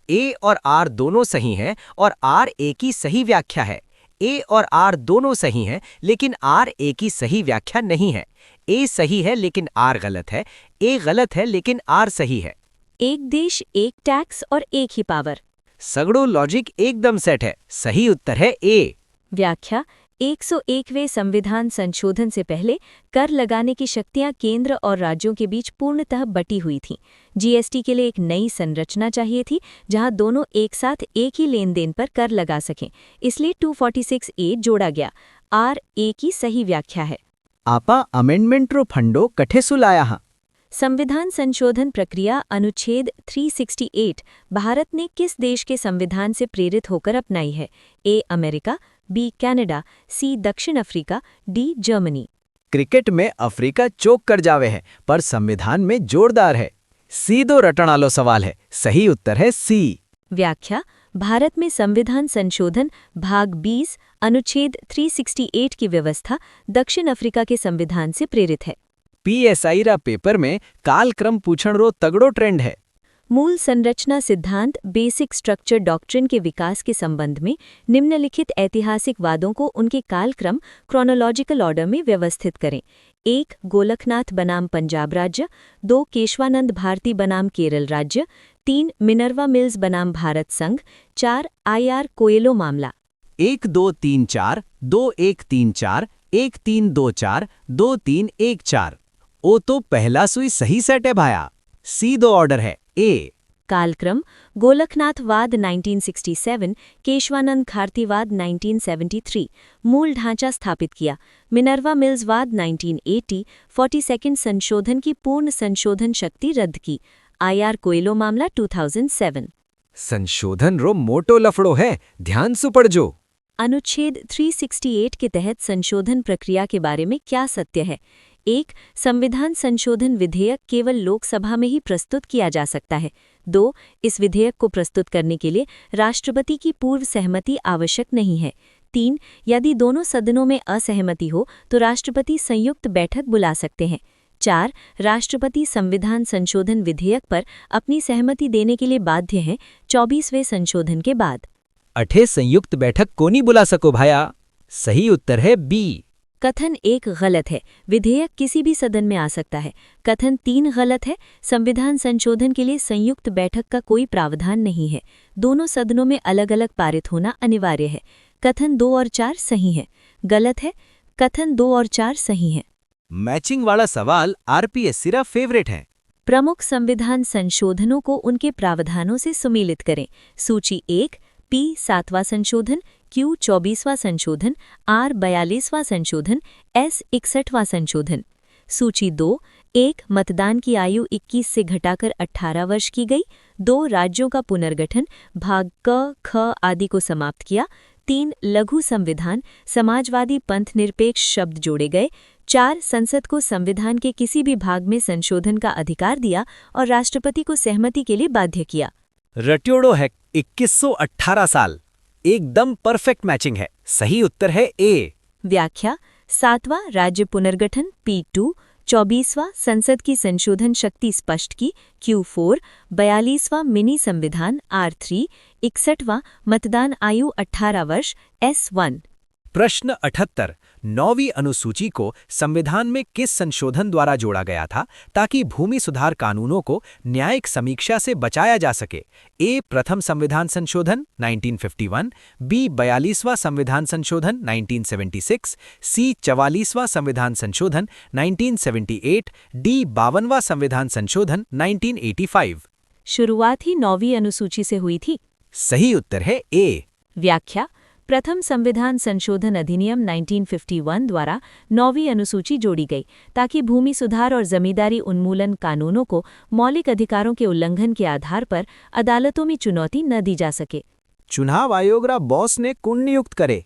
ए और आर दोनों सही हैं और आर ए की सही व्याख्या है। ए और आर दोनों सही हैं, लेकिन आर ए की सही व्याख्या नहीं है। ए सही है लेकिन आर गलत है। ए गलत है लेकिन आर सही है। एक देश, एक टैक्स और एक ही पावर। सगड़ो लॉजिक एकदम सेट है। सही उत्तर है ए। व्याख्या 101वें संविधान संशोधन से पहले कर लगाने की शक्तियां केंद्र और राज्यों के बीच पूर्णतः बटी हुई थीं। जीएसटी के लिए एक नई संरचना चाहिए थी जहां दोनों एक साथ एक ही लेन देन पर कर लगा सकें, इसलिए 246 ए जोड़ा गया। आर ए की सही व्याख्या है। आपा अमेंडमेंट रो फंडो कठे सुलाया हा? संविधान संशोधन प्रक्रिया अनुच्छेद 368 भारत ने किस देश के संविधान से प्रेरित होकर अपनाई है? ए अमेरिका, बी कनाडा, सी दक्षिण अफ्रीका, डी जर्मनी। क्रिकेट में अफ्रीका चोक कर जावे है पर संविधान में जोरदार है। सीधो रटण आलो सवाल है, सही उत्तर है सी। व्याख्या: भारत में संविधान संशोधन भाग 20 अनुच्छेद 368 की व्यवस्था दक्षिण अफ्रीका के संविधान से प्रेरित है। PSI रा पेपर में कालक्रम पूछण रो तगड़ो ट्रेंड है। मूल संरचना सिद्धांत बेसिक स्ट्रक्चर डॉक्ट्रिन के विकास के संबंध में निम्नलिखित ऐतिहासिक वादों को उनके कालक्रम क्रोनोलॉजिकल ऑर्डर में व्यवस्थित करें। 1. गोलकनाथ बनाम पंजाब राज्य, 2. केशवानंद भारती बनाम केरल राज्य, 3. मिनर्वा मिल्स बनाम भारत संघ, 4. IR कोयलो मामला। 1 2 3 4 2 1 3 4 1 3 2 4 2 3 1 4। ओ तो पहला सुई सही सेट है भाया। सीधो ऑर्डर है ए। कालक्रम: गोलकनाथवाद 1967, केशवानंद भारतीवाद 1973, मूल ढांचा स्थापित किया। मिनर्वा मिल्सवाद 1980, 42nd संशोधन की पूर्ण संशोधन शक्ति रद्द की। IR कोयलो मामला 2007। संशोधन रो मोटो लफड़ो है, ध्यान से पढ़जो। अनुच्छेद 368 के तहत संशोधन प्रक्रिया के बारे में क्या सत्य है? 1. संविधान संशोधन विधेयक केवल लोकसभा में ही प्रस्तुत किया जा सकता है। 2. इस विधेयक को प्रस्तुत करने के लिए राष्ट्रपति की पूर्व सहमति आवश्यक नहीं है। 3. यदि दोनों सदनों में असहमति हो तो राष्ट्रपति संयुक्त बैठक बुला सकते हैं। 4. राष्ट्रपति संविधान संशोधन विधेयक पर अपनी सहमति देने के लिए बाध्य हैं 24वें संशोधन के बाद। अठे संयुक्त बैठक को नहीं बुला सको भाया। सही उत्तर है बी। कथन 1 गलत है, विधेयक किसी भी सदन में आ सकता है। कथन 3 गलत है, संविधान संशोधन के लिए संयुक्त बैठक का कोई प्रावधान नहीं है। दोनों सदनों में अलग अलग पारित होना अनिवार्य है। कथन 2 और 4 सही है। गलत है, कथन 2 और 4 सही है। मैचिंग वाला सवाल RPSC रा फेवरेट है। प्रमुख संविधान संशोधनों को उनके प्रावधानों से सुमेलित करें। सूची 1, P 7वां संशोधन, Q 24वां संशोधन, R 42वां संशोधन, S 61वां संशोधन। सूची 2, 1 मतदान की आयु 21 से घटाकर 18 वर्ष की गई। 2 राज्यों का पुनर्गठन, भाग क, ख आदि को समाप्त किया। 3 लघु संविधान, समाजवादी पंथ निरपेक्ष शब्द जोड़े गए। 4 संसद को संविधान के किसी भी भाग में संशोधन का अधिकार दिया और राष्ट्रपति को सहमति के लिए बाध्य किया। रट्योड़ो है 2118 साल। एकदम परफेक्ट मैचिंग है। सही उत्तर है ए। व्याख्या: 7वां राज्य पुनर्गठन P2, 24वां संसद की संशोधन शक्ति स्पष्ट की Q4, 42वां मिनी संविधान R3, 61वां मतदान आयु 18 वर्ष S1। प्रश्न 78 9वीं अनुसूची को संविधान में किस संशोधन द्वारा जोड़ा गया था ताकि भूमि सुधार कानूनों को न्यायिक समीक्षा से बचाया जा सके? ए प्रथम संविधान संशोधन 1951, बी 42वां संविधान संशोधन 1976, सी 44वां संविधान संशोधन 1978, डी 52वां संविधान संशोधन 1985। शुरुआत ही 9वीं अनुसूची से हुई थी। सही उत्तर है ए। व्याख्या: प्रथम संविधान संशोधन अधिनियम 1951 द्वारा 9वीं अनुसूची जोड़ी गई ताकि भूमि सुधार और जमींदारी उन्मूलन कानूनों को मौलिक अधिकारों के उल्लंघन के आधार पर अदालतों में चुनौती न दी जा सके। चुनाव आयोग रा बॉस ने कौन नियुक्त करे?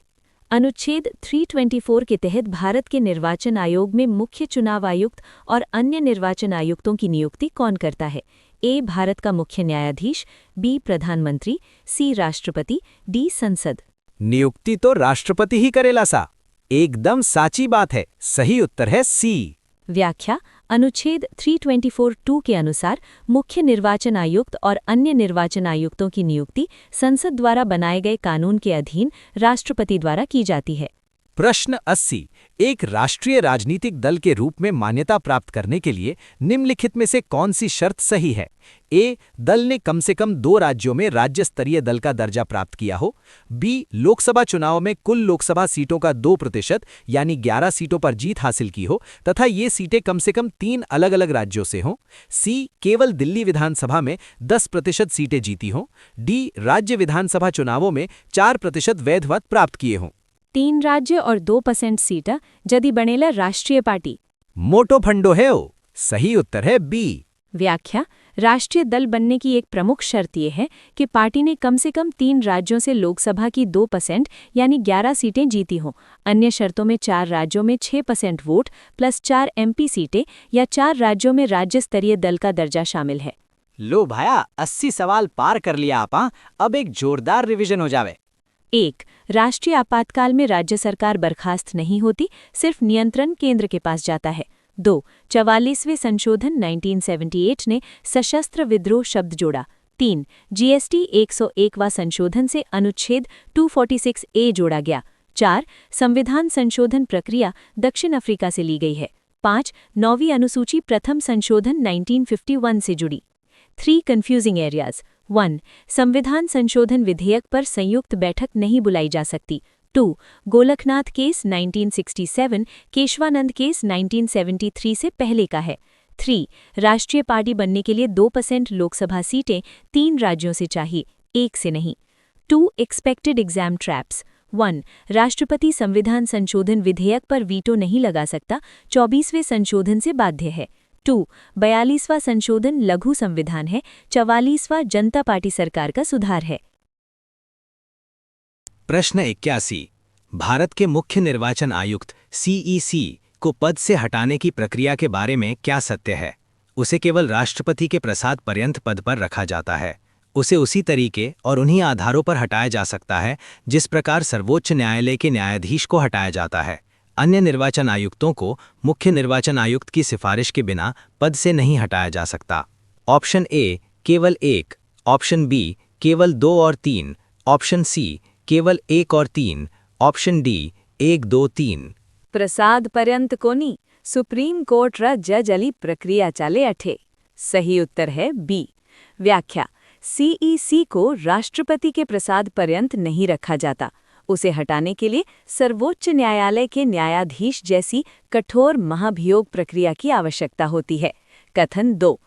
अनुच्छेद 324 के तहत भारत के निर्वाचन आयोग में मुख्य चुनाव आयुक्त और अन्य निर्वाचन आयुक्तों की नियुक्ति कौन करता है? ए भारत का मुख्य न्यायाधीश, बी प्रधानमंत्री, सी राष्ट्रपति, डी संसद। नियुक्ति तो राष्ट्रपति ही करेला सा। एकदम साची बात है। सही उत्तर है सी। व्याख्या: अनुच्छेद 324(2) के अनुसार मुख्य निर्वाचन आयुक्त और अन्य निर्वाचन आयुक्तों की नियुक्ति संसद द्वारा बनाए गए कानून के अधीन राष्ट्रपति द्वारा की जाती है। प्रश्न 80 एक राष्ट्रीय राजनीतिक दल के रूप में मान्यता प्राप्त करने के लिए निम्नलिखित में से कौन सी शर्त सही है? ए दल ने कम से कम 2 राज्यों में राज्य स्तरीय दल का दर्जा प्राप्त किया हो। बी लोकसभा चुनाव में कुल लोकसभा सीटों का 2% यानी 11 सीटों पर जीत हासिल की हो तथा ये सीटें कम से कम 3 अलग अलग राज्यों से हों। सी केवल दिल्ली विधानसभा में 10% सीटें जीती हों। डी राज्य विधानसभा चुनावों में 4% वैध मत प्राप्त किए हों। 3 राज्य और 2% सीटा जदि बनेला राष्ट्रीय पार्टी। मोटो फंडो है ओ। सही उत्तर है बी। व्याख्या राष्ट्रीय दल बनने की एक प्रमुख शर्त यह है कि पार्टी ने कम से कम 3 राज्यों से लोकसभा की 2% यानी 11 सीटें जीती हों। अन्य शर्तों में 4 राज्यों में 6% वोट प्लस 4 MP सीटें या 4 राज्यों में राज्य स्तरीय दल का दर्जा शामिल है। लो भाया 80 सवाल पार कर लिया आपा। अब एक जोरदार रिवीजन हो जावे। 1. राष्ट्रीय आपातकाल में राज्य सरकार बर्खास्त नहीं होती, सिर्फ नियंत्रण केंद्र के पास जाता है। 2. 44वें संशोधन 1978 ने सशस्त्र विद्रोह शब्द जोड़ा। 3. GST 101वां संशोधन से अनुच्छेद 246A जोड़ा गया। 4. संविधान संशोधन प्रक्रिया दक्षिण अफ्रीका से ली गई है। 5. 9वीं अनुसूची प्रथम संशोधन 1951 से जुड़ी। 3 कंफ्यूजिंग एरियाज। 1. संविधान संशोधन विधेयक पर संयुक्त बैठक नहीं बुलाई जा सकती। 2. गोलकनाथ केस 1967, केशवानंद केस 1973 से पहले का है। 3. राष्ट्रीय पार्टी बनने के लिए 2% लोकसभा सीटें 3 राज्यों से चाहिए, 1 से नहीं। 2. Expected exam traps. 1. राष्ट्रपति संविधान संशोधन विधेयक पर वीटो नहीं लगा सकता, 24वें संशोधन से बाध्य है। 2. 42वां संशोधन लघु संविधान है, 44वां जनता पार्टी सरकार का सुधार है। प्रश्न 81। भारत के मुख्य निर्वाचन आयुक्त CEC को पद से हटाने की प्रक्रिया के बारे में क्या सत्य है? उसे केवल राष्ट्रपति के प्रसाद पर्यंत पद पर रखा जाता है। उसे उसी तरीके और उन्हीं आधारों पर हटाया जा सकता है जिस प्रकार सर्वोच्च न्यायालय के न्यायाधीश को हटाया जाता है। अन्य निर्वाचन आयुक्तों को मुख्य निर्वाचन आयुक्त की सिफारिश के बिना पद से नहीं हटाया जा सकता। ऑप्शन ए केवल 1, ऑप्शन बी केवल 2 और 3, ऑप्शन सी केवल 1 और 3, ऑप्शन डी 1, 2, 3। प्रसाद पर्यंत कोनी सुप्रीम कोर्ट रा जज अली प्रक्रिया चाले अठे। सही उत्तर है बी। व्याख्या CEC को राष्ट्रपति के प्रसाद पर्यंत नहीं रखा जाता। उसे हटाने के लिए सर्वोच्च न्यायालय के न्यायाधीश जैसी कठोर महाभियोग प्रक्रिया की आवश्यकता होती है। कथन 2।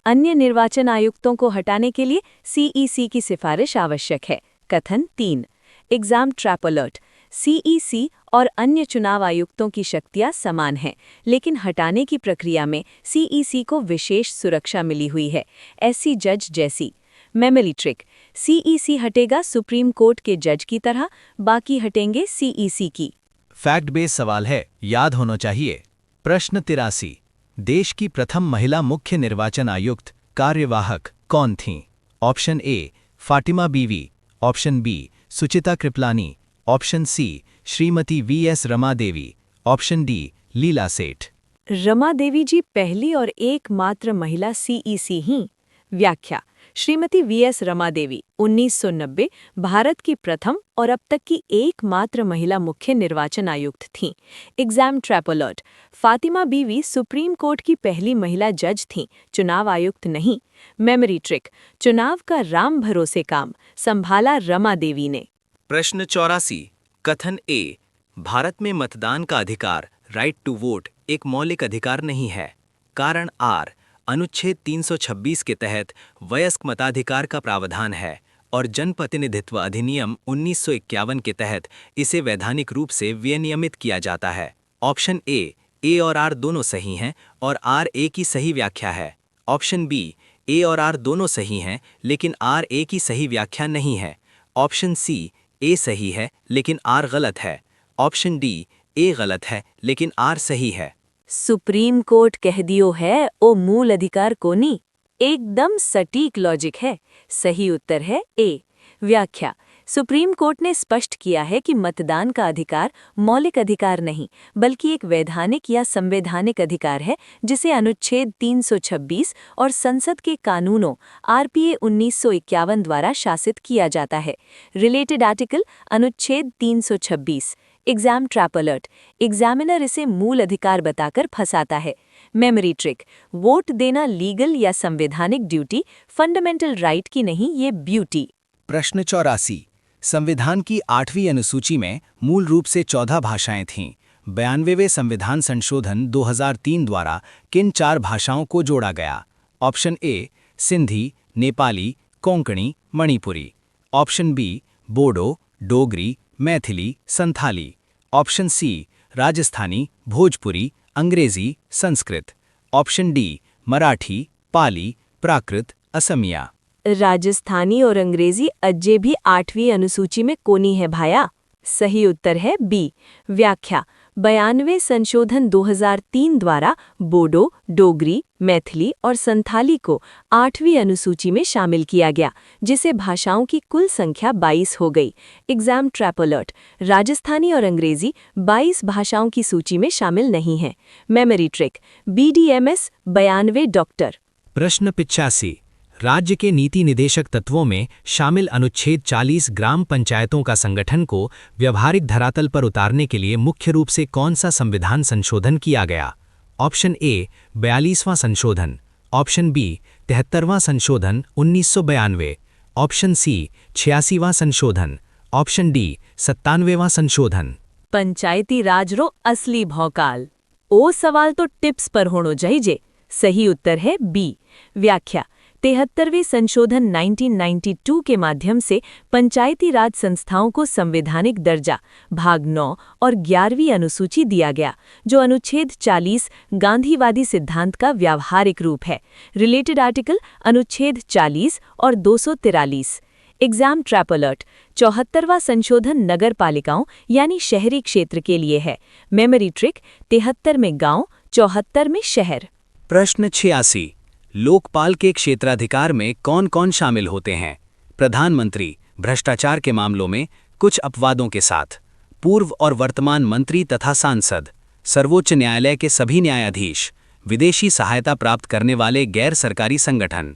अन्य निर्वाचन आयुक्तों को हटाने के लिए CEC की सिफारिश आवश्यक है। कथन 3। Exam trap alert. CEC और अन्य चुनाव आयुक्तों की शक्तियां समान हैं, लेकिन हटाने की प्रक्रिया में CEC को विशेष सुरक्षा मिली हुई है, SC जज जैसी। Memory trick. CEC हटेगा सुप्रीम कोर्ट के जज की तरह, बाकी हटेंगे CEC की। फैक्ट बेस सवाल है, याद होना चाहिए। प्रश्न 83। देश की प्रथम महिला मुख्य निर्वाचन आयुक्त कार्यवाहक कौन थीं? Option A Fatima Bibi, option B Sucheta Kriplani, option C Shrimati VS Rama Devi, option D Leela Seth. Rama देवी जी पहली और एकमात्र महिला CEC ही। व्याख्या श्रीमती VS रमा देवी 1990 भारत की प्रथम और अब तक की एकमात्र महिला मुख्य निर्वाचन आयुक्त थीं। Exam trap alert. फातिमा बीवी सुप्रीम कोर्ट की पहली महिला जज थीं, चुनाव आयुक्त नहीं। Memory trick. चुनाव का राम भरोसे काम संभाला रमा देवी ने। प्रश्न 84। कथन ए भारत में मतदान का अधिकार राइट टू वोट एक मौलिक अधिकार नहीं है। कारण आर अनुच्छेद 326 के तहत वयस्क मताधिकार का प्रावधान है और जनप्रतिनिधित्व अधिनियम 1951 के तहत इसे वैधानिक रूप से विनियमित किया जाता है। ऑप्शन ए और आर दोनों सही हैं और आर ए की सही व्याख्या है। ऑप्शन बी ए और आर दोनों सही हैं लेकिन आर ए की सही व्याख्या नहीं है। ऑप्शन सी ए सही है लेकिन आर गलत है। ऑप्शन डी ए गलत है लेकिन आर सही है। सुप्रीम कोर्ट कह दियो है ओ मूल अधिकार कोनी। एकदम सटीक लॉजिक है। सही उत्तर है ए। व्याख्या सुप्रीम कोर्ट ने स्पष्ट किया है कि मतदान का अधिकार मौलिक अधिकार नहीं बल्कि एक वैधानिक या संवैधानिक अधिकार है जिसे अनुच्छेद 326 और संसद के कानूनों RPA 1951 द्वारा शासित किया जाता है। रिलेटेड आर्टिकल अनुच्छेद 326। Exam trap alert. एग्जामिनर इसे मूल अधिकार बताकर फंसाता है। Memory trick. वोट देना लीगल या संवैधानिक ड्यूटी, फंडामेंटल राइट की नहीं, ये ब्यूटी। प्रश्न 84। संविधान की 8वीं अनुसूची में मूल रूप से 14 भाषाएं थीं। 92वें संविधान संशोधन 2003 द्वारा किन 4 भाषाओं को जोड़ा गया? Option A Sindhi, Nepali, Konkani, Manipuri. Option B Bodo, Dogri, Maithili, Santhali. Option C Rajasthani, Bhojpuri, Angrezi, Sanskrit. Option D Marathi, Pali, Prakrit, Assamese. Rajasthani और अंग्रेजी अज्जे भी 8वीं अनुसूची में कोनी है भाया। सही उत्तर है बी। व्याख्या 92 संशोधन 2003 द्वारा बोडो, डोगरी, मैथिली और संथाली को 8वीं अनुसूची में शामिल किया गया, जिसे भाषाओं की कुल संख्या 22 हो गई। एग्जाम ट्रैप अलर्ट, राजस्थानी और अंग्रेजी 22 भाषाओं की सूची में शामिल नहीं है। Memory trick, BDMS 92 doctor. प्रश्न 85। राज्य के नीति निदेशक तत्वों में शामिल अनुच्छेद 40 ग्राम पंचायतों का संगठन को व्यवहारिक धरातल पर उतारने के लिए मुख्य रूप से कौन सा संविधान संशोधन किया गया? ऑप्शन ए 42वां संशोधन, ऑप्शन बी 73वां संशोधन 1992, ऑप्शन सी 86वां संशोधन, ऑप्शन डी 97वां संशोधन। पंचायती राज रो असली भौकाल। ओ सवाल तो टिप्स पर होनो चाहिए। सही उत्तर है बी। व्याख्या 73वें संशोधन 1992 के माध्यम से पंचायती राज संस्थाओं को संवैधानिक दर्जा भाग 9 और 11वीं अनुसूची दिया गया, जो अनुच्छेद 40 गांधीवादी सिद्धांत का व्यावहारिक रूप है। रिलेटेड आर्टिकल अनुच्छेद 40 और 243। एग्जाम ट्रैप अलर्ट, 74वां संशोधन नगर पालिकाओं यानी शहरी क्षेत्र के लिए है। मेमोरी ट्रिक, 73 में गांव, 74 में शहर। प्रश्न 86। लोकपाल के क्षेत्राधिकार में कौन कौन शामिल होते हैं? प्रधानमंत्री, भ्रष्टाचार के मामलों में कुछ अपवादों के साथ, पूर्व और वर्तमान मंत्री तथा सांसद, सर्वोच्च न्यायालय के सभी न्यायाधीश, विदेशी सहायता प्राप्त करने वाले गैर सरकारी संगठन।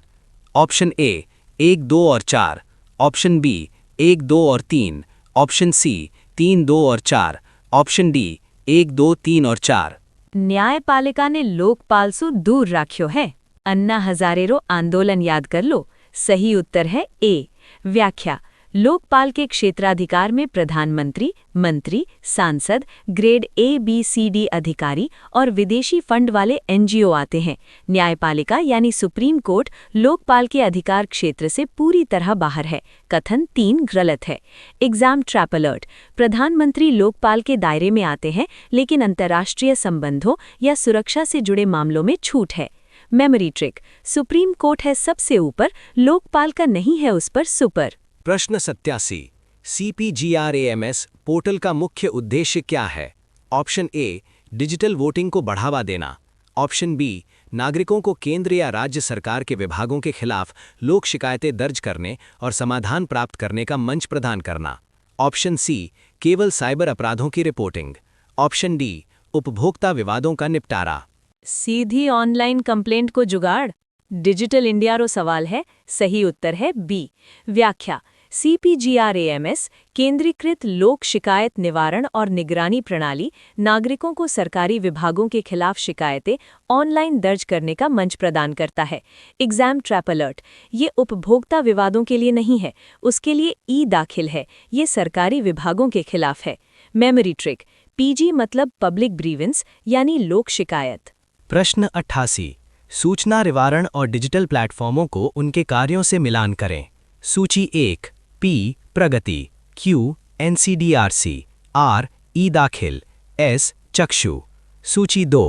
ऑप्शन ए 1, 2 और 4, ऑप्शन बी 1, 2 और 3, ऑप्शन सी 3, 2 और 4, ऑप्शन डी 1, 2, 3 और 4। न्यायपालिका ने लोकपाल से दूर राख्यो है। अन्ना हजारे रो आंदोलन याद कर लो। सही उत्तर है ए। व्याख्या लोकपाल के क्षेत्राधिकार में प्रधानमंत्री, मंत्री, सांसद, ग्रेड ABCD अधिकारी और विदेशी फंड वाले NGO आते हैं। न्यायपालिका यानी सुप्रीम कोर्ट लोकपाल के अधिकार क्षेत्र से पूरी तरह बाहर है। कथन 3 गलत है। एग्जाम ट्रैप अलर्ट, प्रधानमंत्री लोकपाल के दायरे में आते हैं, लेकिन अंतर्राष्ट्रीय संबंधों या सुरक्षा से जुड़े मामलों में छूट है। मेमोरी ट्रिक, सुप्रीम कोर्ट है सबसे ऊपर, लोकपाल का नहीं है उस पर सुपर। प्रश्न 87। CPGRAMS पोर्टल का मुख्य उद्देश्य क्या है? ऑप्शन ए डिजिटल वोटिंग को बढ़ावा देना, ऑप्शन बी नागरिकों को केंद्र या राज्य सरकार के विभागों के खिलाफ लोक शिकायतें दर्ज करने और समाधान प्राप्त करने का मंच प्रदान करना, ऑप्शन सी केवल साइबर अपराधों की रिपोर्टिंग, ऑप्शन डी उपभोक्ता विवादों का निपटारा। सीधी ऑनलाइन कंप्लेंट को जुगाड़, डिजिटल इंडिया रो सवाल है। सही उत्तर है बी। व्याख्या CPGRAMS केंद्रीकृत लोक शिकायत निवारण और निगरानी प्रणाली नागरिकों को सरकारी विभागों के खिलाफ शिकायतें ऑनलाइन दर्ज करने का मंच प्रदान करता है। एग्जाम ट्रैप अलर्ट, ये उपभोक्ता विवादों के लिए नहीं है, उसके लिए दाखिल है, ये सरकारी विभागों के खिलाफ है। मेमोरी ट्रिक, PG मतलब पब्लिक ग्रीवेंस यानी लोक शिकायत। प्रश्न 88। सूचना निवारण और डिजिटल प्लेटफॉर्मों को उनके कार्यों से मिलान करें। सूची 1 P प्रगति, Q NCDRC, R दाखिल, S चक्षु। सूची 2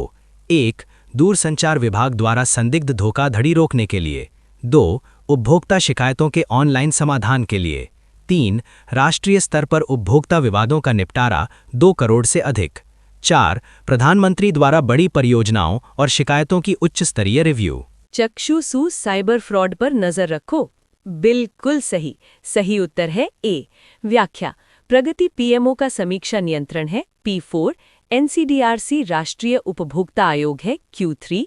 1 दूरसंचार विभाग द्वारा संदिग्ध धोखाधड़ी रोकने के लिए, 2 उपभोक्ता शिकायतों के ऑनलाइन समाधान के लिए, 3 राष्ट्रीय स्तर पर उपभोक्ता विवादों का निपटारा 2 करोड़ से अधिक, 4 प्रधानमंत्री द्वारा बड़ी परियोजनाओं और शिकायतों की उच्च स्तरीय रिव्यू। चक्षु सू साइबर फ्रॉड पर नजर रखो। बिल्कुल सही। सही उत्तर है ए। व्याख्या प्रगति PMO का समीक्षा नियंत्रण है P4, NCDRC राष्ट्रीय उपभोक्ता आयोग है Q3,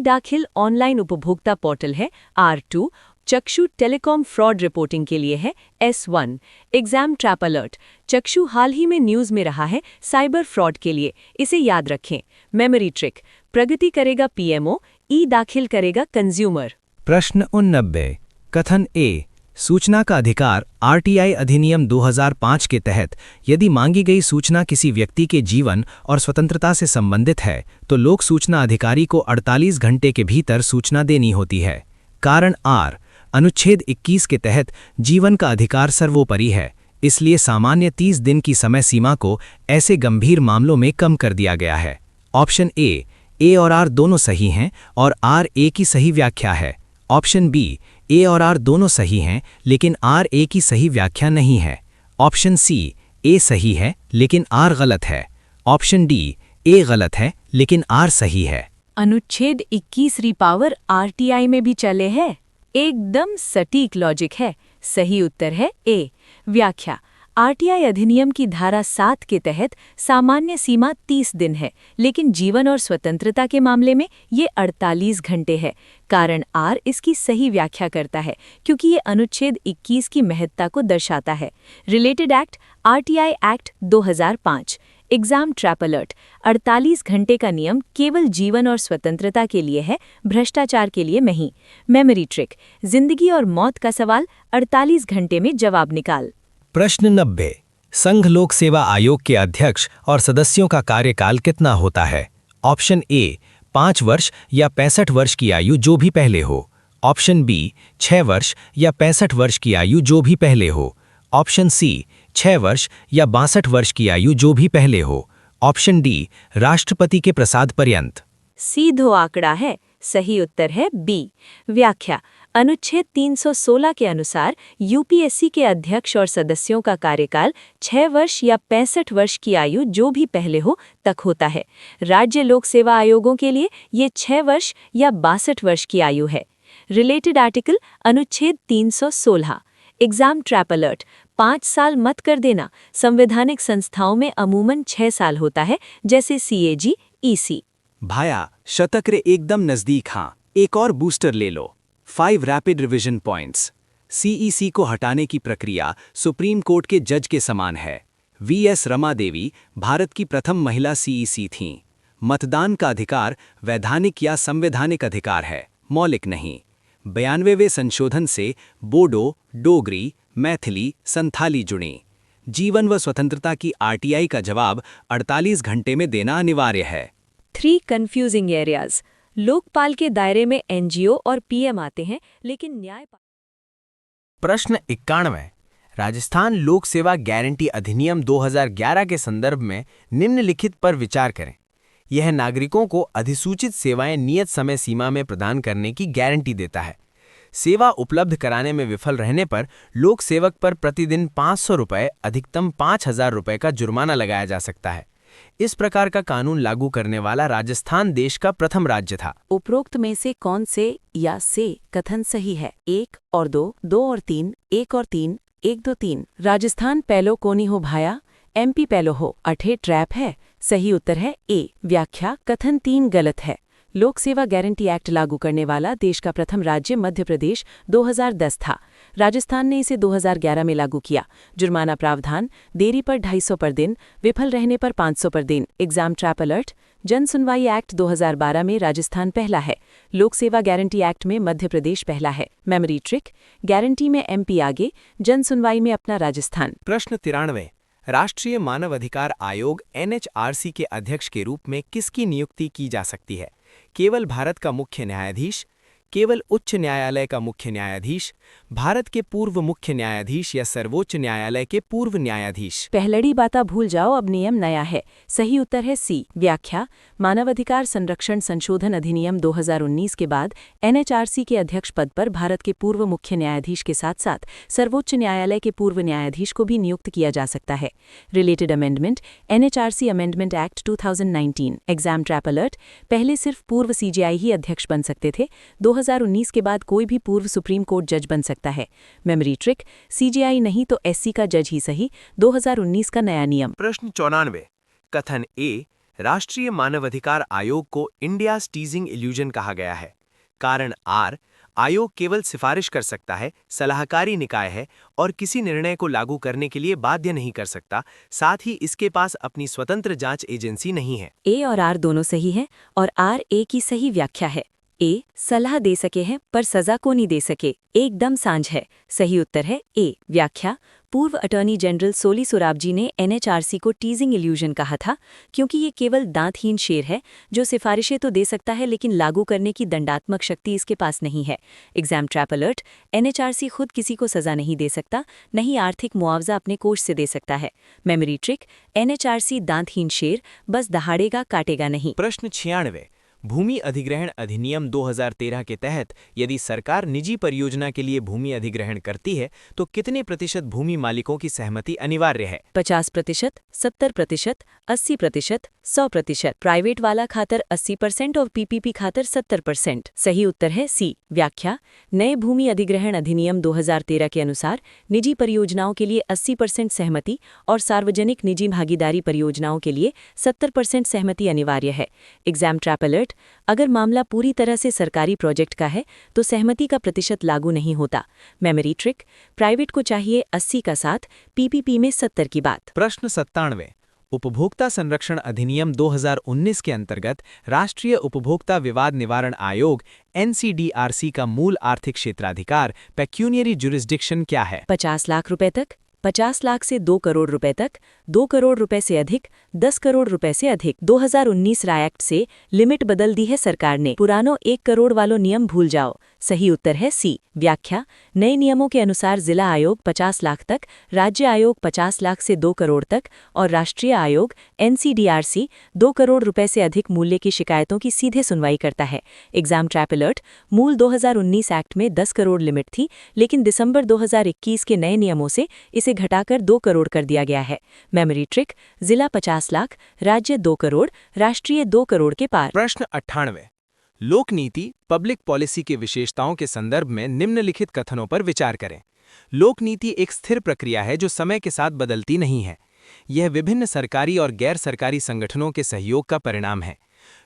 दाखिल ऑनलाइन उपभोक्ता पोर्टल है R2, चक्षु टेलीकॉम फ्रॉड रिपोर्टिंग के लिए है S1। एग्जाम ट्रैप अलर्ट, चक्षु हाल ही में न्यूज में रहा है साइबर फ्रॉड के लिए, इसे याद रखें। मेमोरी ट्रिक, प्रगति करेगा PMO, दाखिल करेगा कंज्यूमर। प्रश्न 89। कथन ए सूचना का अधिकार RTI अधिनियम 2005 के तहत यदि मांगी गई सूचना किसी व्यक्ति के जीवन और स्वतंत्रता से संबंधित है तो लोक सूचना अधिकारी को 48 घंटे के भीतर सूचना देनी होती है। कारण आर अनुच्छेद 21 के तहत जीवन का अधिकार सर्वोपरि है, इसलिए सामान्य 30 दिन की समय सीमा को ऐसे गंभीर मामलों में कम कर दिया गया है। ऑप्शन ए और आर दोनों सही हैं और आर ए की सही व्याख्या है। ऑप्शन बी, ए और आर दोनों सही हैं लेकिन आर ए की सही व्याख्या नहीं है। ऑप्शन सी, ए सही है लेकिन आर गलत है। ऑप्शन डी, ए गलत है लेकिन आर सही है। अनुच्छेद 21 पावर आरटीआई में भी चले है। एकदम सटीक लॉजिक है। सही उत्तर है ए। व्याख्या। आरटीआई अधिनियम की धारा 7 के तहत सामान्य सीमा 30 दिन है, लेकिन जीवन और स्वतंत्रता के मामले में ये 48 घंटे है। कारण आर इसकी सही व्याख्या करता है क्योंकि ये अनुच्छेद 21 की महत्ता को दर्शाता है। Related act RTI act 2005। Exam trap alert. 48 घंटे का नियम केवल जीवन और स्वतंत्रता के लिए है, भ्रष्टाचार के लिए नहीं। Memory trick. जिंदगी और मौत का सवाल 48 घंटे में जवाब निकाल। प्रश्न 90। संघ लोक सेवा आयोग के अध्यक्ष और सदस्यों का कार्यकाल कितना होता है? ऑप्शन ए 5 वर्ष या 65 वर्ष की आयु जो भी पहले हो। ऑप्शन बी 6 वर्ष या 65 वर्ष की आयु जो भी पहले हो। ऑप्शन सी 6 वर्ष या 62 वर्ष की आयु जो भी पहले हो। ऑप्शन डी राष्ट्रपति के प्रसाद पर्यंत। सीधो आंकड़ा है। सही उत्तर है बी। व्याख्या। अनुच्छेद 316 के अनुसार यूपीएससी के अध्यक्ष और सदस्यों का कार्यकाल 6 वर्ष या 65 वर्ष की आयु जो भी पहले हो तक होता है। राज्य लोक सेवा आयोगों के लिए ये 6 वर्ष या 62 वर्ष की आयु है। रिलेटेड आर्टिकल अनुच्छेद 316। Exam trap alert. 5 साल मत कर देना। संवैधानिक संस्थाओं में अमूमन 6 साल होता है, जैसे सीएजी, ईसी। भाया, शतक रे एकदम नजदीक। हाँ, एक और बूस्टर ले लो। 5 रैपिड रिवीजन पॉइंट्स। सीईसी को हटाने की प्रक्रिया सुप्रीम कोर्ट के जज के समान है। वीएस रमा देवी भारत की प्रथम महिला सीईसी थीं। मतदान का अधिकार वैधानिक या संवैधानिक अधिकार है, मौलिक नहीं। 92वें संशोधन से बोडो, डोगरी, मैथिली, संथाली जुड़ी। जीवन व स्वतंत्रता की आरटीआई का जवाब 48 घंटे में देना अनिवार्य है। 3 कंफ्यूजिंग एरियाज। लोकपाल के दायरे में एनजीओ और पीएम आते हैं, लेकिन न्याय। प्रश्न 91। राजस्थान लोक सेवा गारंटी अधिनियम 2011 के संदर्भ में निम्नलिखित पर विचार करें। यह नागरिकों को अधिसूचित सेवाएं नियत समय सीमा में प्रदान करने की गारंटी देता है। सेवा उपलब्ध कराने में विफल रहने पर लोक सेवक पर प्रतिदिन 500 रुपये, अधिकतम 5000 रुपये का जुर्माना लगाया जा सकता है। इस प्रकार का कानून लागू करने वाला राजस्थान देश का प्रथम राज्य था। उपरोक्त में से कौन से या से कथन सही है? 1 और 2, 2 और 3, 1 और 3, 1 2 3। राजस्थान पहलो कोनी हो भाया, एमपी पहलो हो, अठे ट्रैप है। सही उत्तर है ए। व्याख्या। कथन 3 गलत है। लोक सेवा गारंटी एक्ट लागू करने वाला देश का प्रथम राज्य मध्य प्रदेश 2010 था। राजस्थान ने इसे 2011 में लागू किया। जुर्माना प्रावधान, देरी पर 250 पर दिन, विफल रहने पर 500 पर दिन। Exam trap alert. जन सुनवाई एक्ट 2012 में राजस्थान पहला है। लोक सेवा गारंटी एक्ट में मध्य प्रदेश पहला है। Memory trick. गारंटी में एमपी आगे, जन सुनवाई में अपना राजस्थान। प्रश्न 93। राष्ट्रीय मानव अधिकार आयोग एनएचआरसी के अध्यक्ष के रूप में किसकी नियुक्ति की जा सकती है? केवल भारत का मुख्य न्यायाधीश, केवल उच्च न्यायालय का मुख्य न्यायाधीश, भारत के पूर्व मुख्य न्यायाधीश या सर्वोच्च न्यायालय के पूर्व न्यायाधीश। पहलड़ी बाता भूल जाओ, अब नियम नया है। सही उत्तर है सी। व्याख्या। मानवाधिकार संरक्षण संशोधन अधिनियम 2019 के बाद एनएचआरसी के अध्यक्ष पद पर भारत के पूर्व मुख्य न्यायाधीश के साथ साथ सर्वोच्च न्यायालय के पूर्व न्यायाधीश को भी नियुक्त किया जा सकता है। Related amendment NHRC amendment act 2019। Exam trap alert. पहले सिर्फ पूर्व सीजेआई ही अध्यक्ष बन सकते थे। 2019 के बाद कोई भी पूर्व सुप्रीम कोर्ट जज बन सकता है। Memory trick. सीजेआई नहीं तो एससी का जज ही सही। 2019 का नया नियम। प्रश्न 94। कथन ए। राष्ट्रीय मानवाधिकार आयोग को इंडियाज टीजिंग इल्यूजन कहा गया है। कारण आर। आयोग केवल सिफारिश कर सकता है, सलाहकारी निकाय है और किसी निर्णय को लागू करने के लिए बाध्य नहीं कर सकता। साथ ही इसके पास अपनी स्वतंत्र जांच एजेंसी नहीं है। ए और आर दोनों सही है और आर ए की सही व्याख्या है। ए सलाह दे सके हैं पर सजा को नहीं दे सके, एकदम सांझ है। सही उत्तर है ए। व्याख्या। पूर्व अटॉर्नी जनरल सोली सोराबजी ने एनएचआरसी को टीजिंग इल्यूजन कहा था, क्योंकि ये केवल दांतहीन शेर है जो सिफारिशें तो दे सकता है लेकिन लागू करने की दंडात्मक शक्ति इसके पास नहीं है। एग्जाम ट्रैप अलर्ट, एनएचआरसी खुद किसी को सजा नहीं दे सकता, न ही आर्थिक मुआवजा अपने कोष से दे सकता है। मेमोरी ट्रिक, एनएचआरसी दांतहीन शेर, बस दहाड़ेगा काटेगा नहीं। प्रश्न 96। भूमि अधिग्रहण अधिनियम 2013 के तहत यदि सरकार निजी परियोजना के लिए भूमि अधिग्रहण करती है तो कितने प्रतिशत भूमि मालिकों की सहमति अनिवार्य है? 50%, 70%, 80%, 100%। प्राइवेट वाला खातर 80% और पीपीपी खातर 70%। सही उत्तर है सी। व्याख्या, नए भूमि अधिग्रहण अधिनियम 2013 के अनुसार निजी परियोजनाओं के लिए 80% सहमति और सार्वजनिक निजी भागीदारी परियोजनाओं के लिए 70% सहमति अनिवार्य है। एग्जाम ट्रैप अलर्ट, अगर मामला पूरी तरह से सरकारी प्रोजेक्ट का है तो सहमति का प्रतिशत लागू नहीं होता। मेमोरी ट्रिक, प्राइवेट को चाहिए 80 का साथ, पीपीपी में 70 की बात। प्रश्न 97। उपभोक्ता संरक्षण अधिनियम 2019 के अंतर्गत राष्ट्रीय उपभोक्ता विवाद निवारण आयोग NCDRC का मूल आर्थिक क्षेत्राधिकार पेक्यूनियरी जुरिस्डिक्शन क्या है? 50 लाख रुपए तक, 50 लाख से 2 करोड़ रुपए तक, 2 करोड़ रुपए से अधिक, 10 करोड़ रुपए से अधिक। 2019 राय एक्ट से लिमिट बदल दी है सरकार ने। पुरानो 1 करोड़ वालो नियम भूल जाओ। सही उत्तर है सी। व्याख्या, नए नियमों के अनुसार जिला आयोग 50 लाख तक, राज्य आयोग 50 लाख से 2 करोड़ तक और राष्ट्रीय आयोग NCDRC 2 करोड़ रुपए से अधिक मूल्य की शिकायतों की सीधे सुनवाई करता है। एग्जाम ट्रैप अलर्ट, मूल 2019 एक्ट में 10 करोड़ लिमिट थी, लेकिन दिसंबर 2021 के नए नियमों से इसे घटाकर 2 करोड़ कर दिया गया है। मेमोरी ट्रिक, जिला 50 लाख, राज्य 2 करोड़, राष्ट्रीय 2 करोड़ के पार। प्रश्न 98। लोक नीति पब्लिक पॉलिसी की विशेषताओं के संदर्भ में निम्नलिखित कथनों पर विचार करें। लोक नीति एक स्थिर प्रक्रिया है जो समय के साथ बदलती नहीं है। यह विभिन्न सरकारी और गैर सरकारी संगठनों के सहयोग का परिणाम है।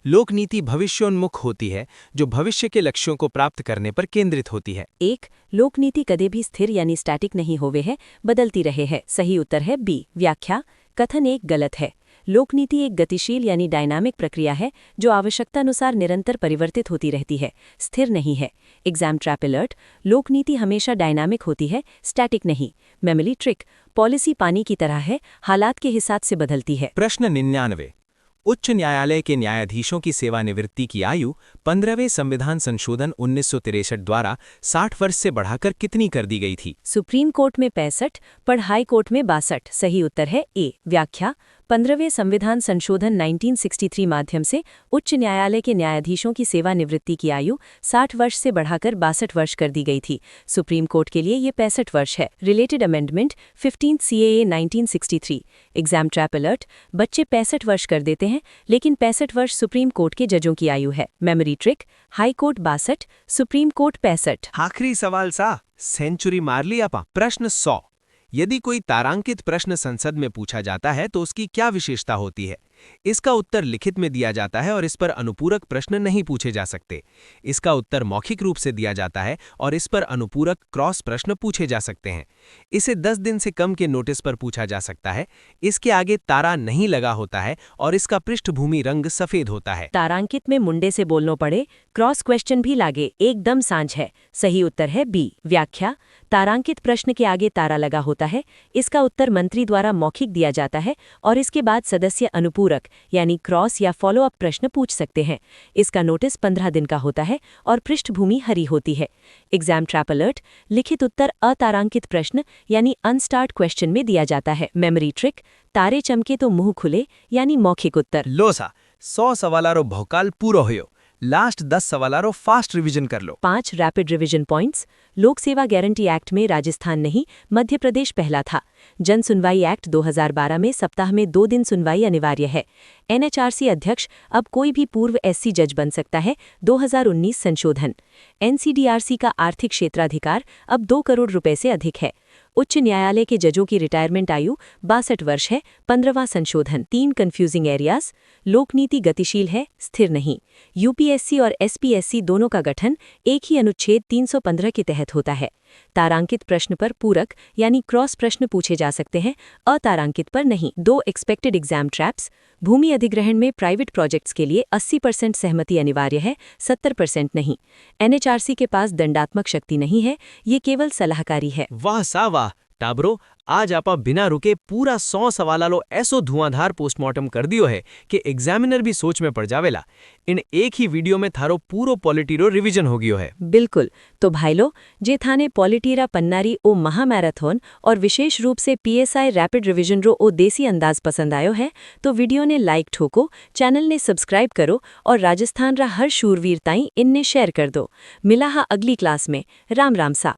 लोक नीति भविष्योन्मुख होती है जो भविष्य के लक्ष्यों को प्राप्त करने पर केंद्रित होती है। एक, लोक नीति कदे भी स्थिर यानी स्टैटिक नहीं होवे है, बदलती रहे है। सही उत्तर है बी। व्याख्या, कथन एक गलत है। लोकनीति एक गतिशील यानी डायनामिक प्रक्रिया है जो आवश्यकतानुसार निरंतर परिवर्तित होती रहती है, स्थिर नहीं है। एग्जाम ट्रैप अलर्ट, लोकनीति हमेशा डायनामिक होती है, स्टैटिक नहीं। मेमोरी ट्रिक, पॉलिसी पानी की तरह है, हालात के हिसाब से बदलती है। प्रश्न 99। उच्च न्यायालय के न्यायाधीशों की सेवानिवृत्ति की आयु 15वें संविधान संशोधन 1963 द्वारा 60 वर्ष से बढ़ाकर कितनी कर दी गई थी? सुप्रीम कोर्ट में 65 पर हाई कोर्ट में 62। सही उत्तर है ए। व्याख्या, 15वें संविधान संशोधन 1963 माध्यम से उच्च न्यायालय के न्यायाधीशों की सेवानिवृत्ति की आयु 60 वर्ष से बढ़ाकर 62 वर्ष कर दी गई थी। सुप्रीम कोर्ट के लिए ये 65 वर्ष है। Related amendment 15 CAA 1963। Exam trap alert, बच्चे 65 वर्ष कर देते हैं, लेकिन 65 वर्ष सुप्रीम कोर्ट के जजों की आयु है। Memory trick, high court 62, supreme court 65। आखिरी सवाल सा, सेंचुरी मार ली आपा। प्रश्न 100। यदि कोई तारांकित प्रश्न संसद में पूछा जाता है तो उसकी क्या विशेषता होती है? इसका उत्तर लिखित में दिया जाता है और इस पर अनुपूरक प्रश्न नहीं पूछे जा सकते। इसका उत्तर मौखिक रूप से दिया जाता है और इस पर अनुपूरक क्रॉस प्रश्न पूछे जा सकते हैं। इसे 10 दिन से कम के नोटिस पर पूछा जा सकता है। इसके आगे तारा नहीं लगा होता है और इसका पृष्ठभूमि रंग सफेद होता है। तारांकित में मुंडे से बोलनो पड़े, क्रॉस क्वेश्चन भी लागे, एकदम सांझ है। सही उत्तर है बी। व्याख्या, तारांकित प्रश्न के आगे तारा लगा होता है, इसका उत्तर मंत्री द्वारा मौखिक दिया जाता है और इसके बाद सदस्य अनुपूरक यानी क्रॉस या फॉलो अप प्रश्न पूछ सकते हैं। इसका नोटिस 15 दिन का होता है और पृष्ठभूमि हरी होती है। एग्जाम ट्रैप अलर्ट, लिखित उत्तर अतारांकित प्रश्न यानी अनस्टार्ट क्वेश्चन में दिया जाता है। मेमोरी ट्रिक, तारे चमके तो मुंह खुले यानी मौखिक उत्तर। लोसा 100 सवालारो भौकाल पूरो होयो, लास्ट 10 सवालारो फास्ट रिवीजन कर लो। 5 रैपिड रिवीजन पॉइंट्स। लोक सेवा गारंटी एक्ट में राजस्थान नहीं, मध्य प्रदेश पहला था। जन सुनवाई एक्ट 2012 में सप्ताह में 2 दिन सुनवाई अनिवार्य है। NHRC अध्यक्ष अब कोई भी पूर्व SC जज बन सकता है, 2019 संशोधन। NCDRC का आर्थिक क्षेत्राधिकार अब 2 करोड़ रुपए से अधिक है। उच्च न्यायालय के जजों की रिटायरमेंट आयु 62 वर्ष है, 15वां संशोधन। 3 कंफ्यूजिंग एरियाज। लोकनीति गतिशील है, स्थिर नहीं। UPSC और SPSC दोनों का गठन एक ही अनुच्छेद 315 के तहत होता है। तारांकित प्रश्न पर पूरक यानी क्रॉस प्रश्न पूछे जा सकते हैं, अतारांकित पर नहीं। 2 एक्सपेक्टेड एग्जाम ट्रैप्स। भूमि अधिग्रहण में प्राइवेट प्रोजेक्ट्स के लिए 80% सहमति अनिवार्य है, 70% नहीं। NHRC के पास दंडात्मक शक्ति नहीं है, ये केवल सलाहकारी है। वाह सा वाह टाबरो, आज आपा बिना रुके पूरा 100 सवालालो ऐसो धुआंधार पोस्टमार्टम कर दियो है कि एग्जामिनर भी सोच में पड़ जावेला। इन एक ही वीडियो में थारो पूरो पॉलिटीरो रिवीजन हो गयो है। बिल्कुल। तो भाईलो, जे थाने पॉलिटीरा पन्नारी ओ महामैराथन और विशेष रूप से PSI रैपिड रिवीजन रो ओ देसी अंदाज पसंद आयो है तो वीडियो ने लाइक ठोको, चैनल ने सब्सक्राइब करो और राजस्थान रा हर शूरवीर ताई इनने शेयर कर दो। मिला हा अगली क्लास में। राम राम सा।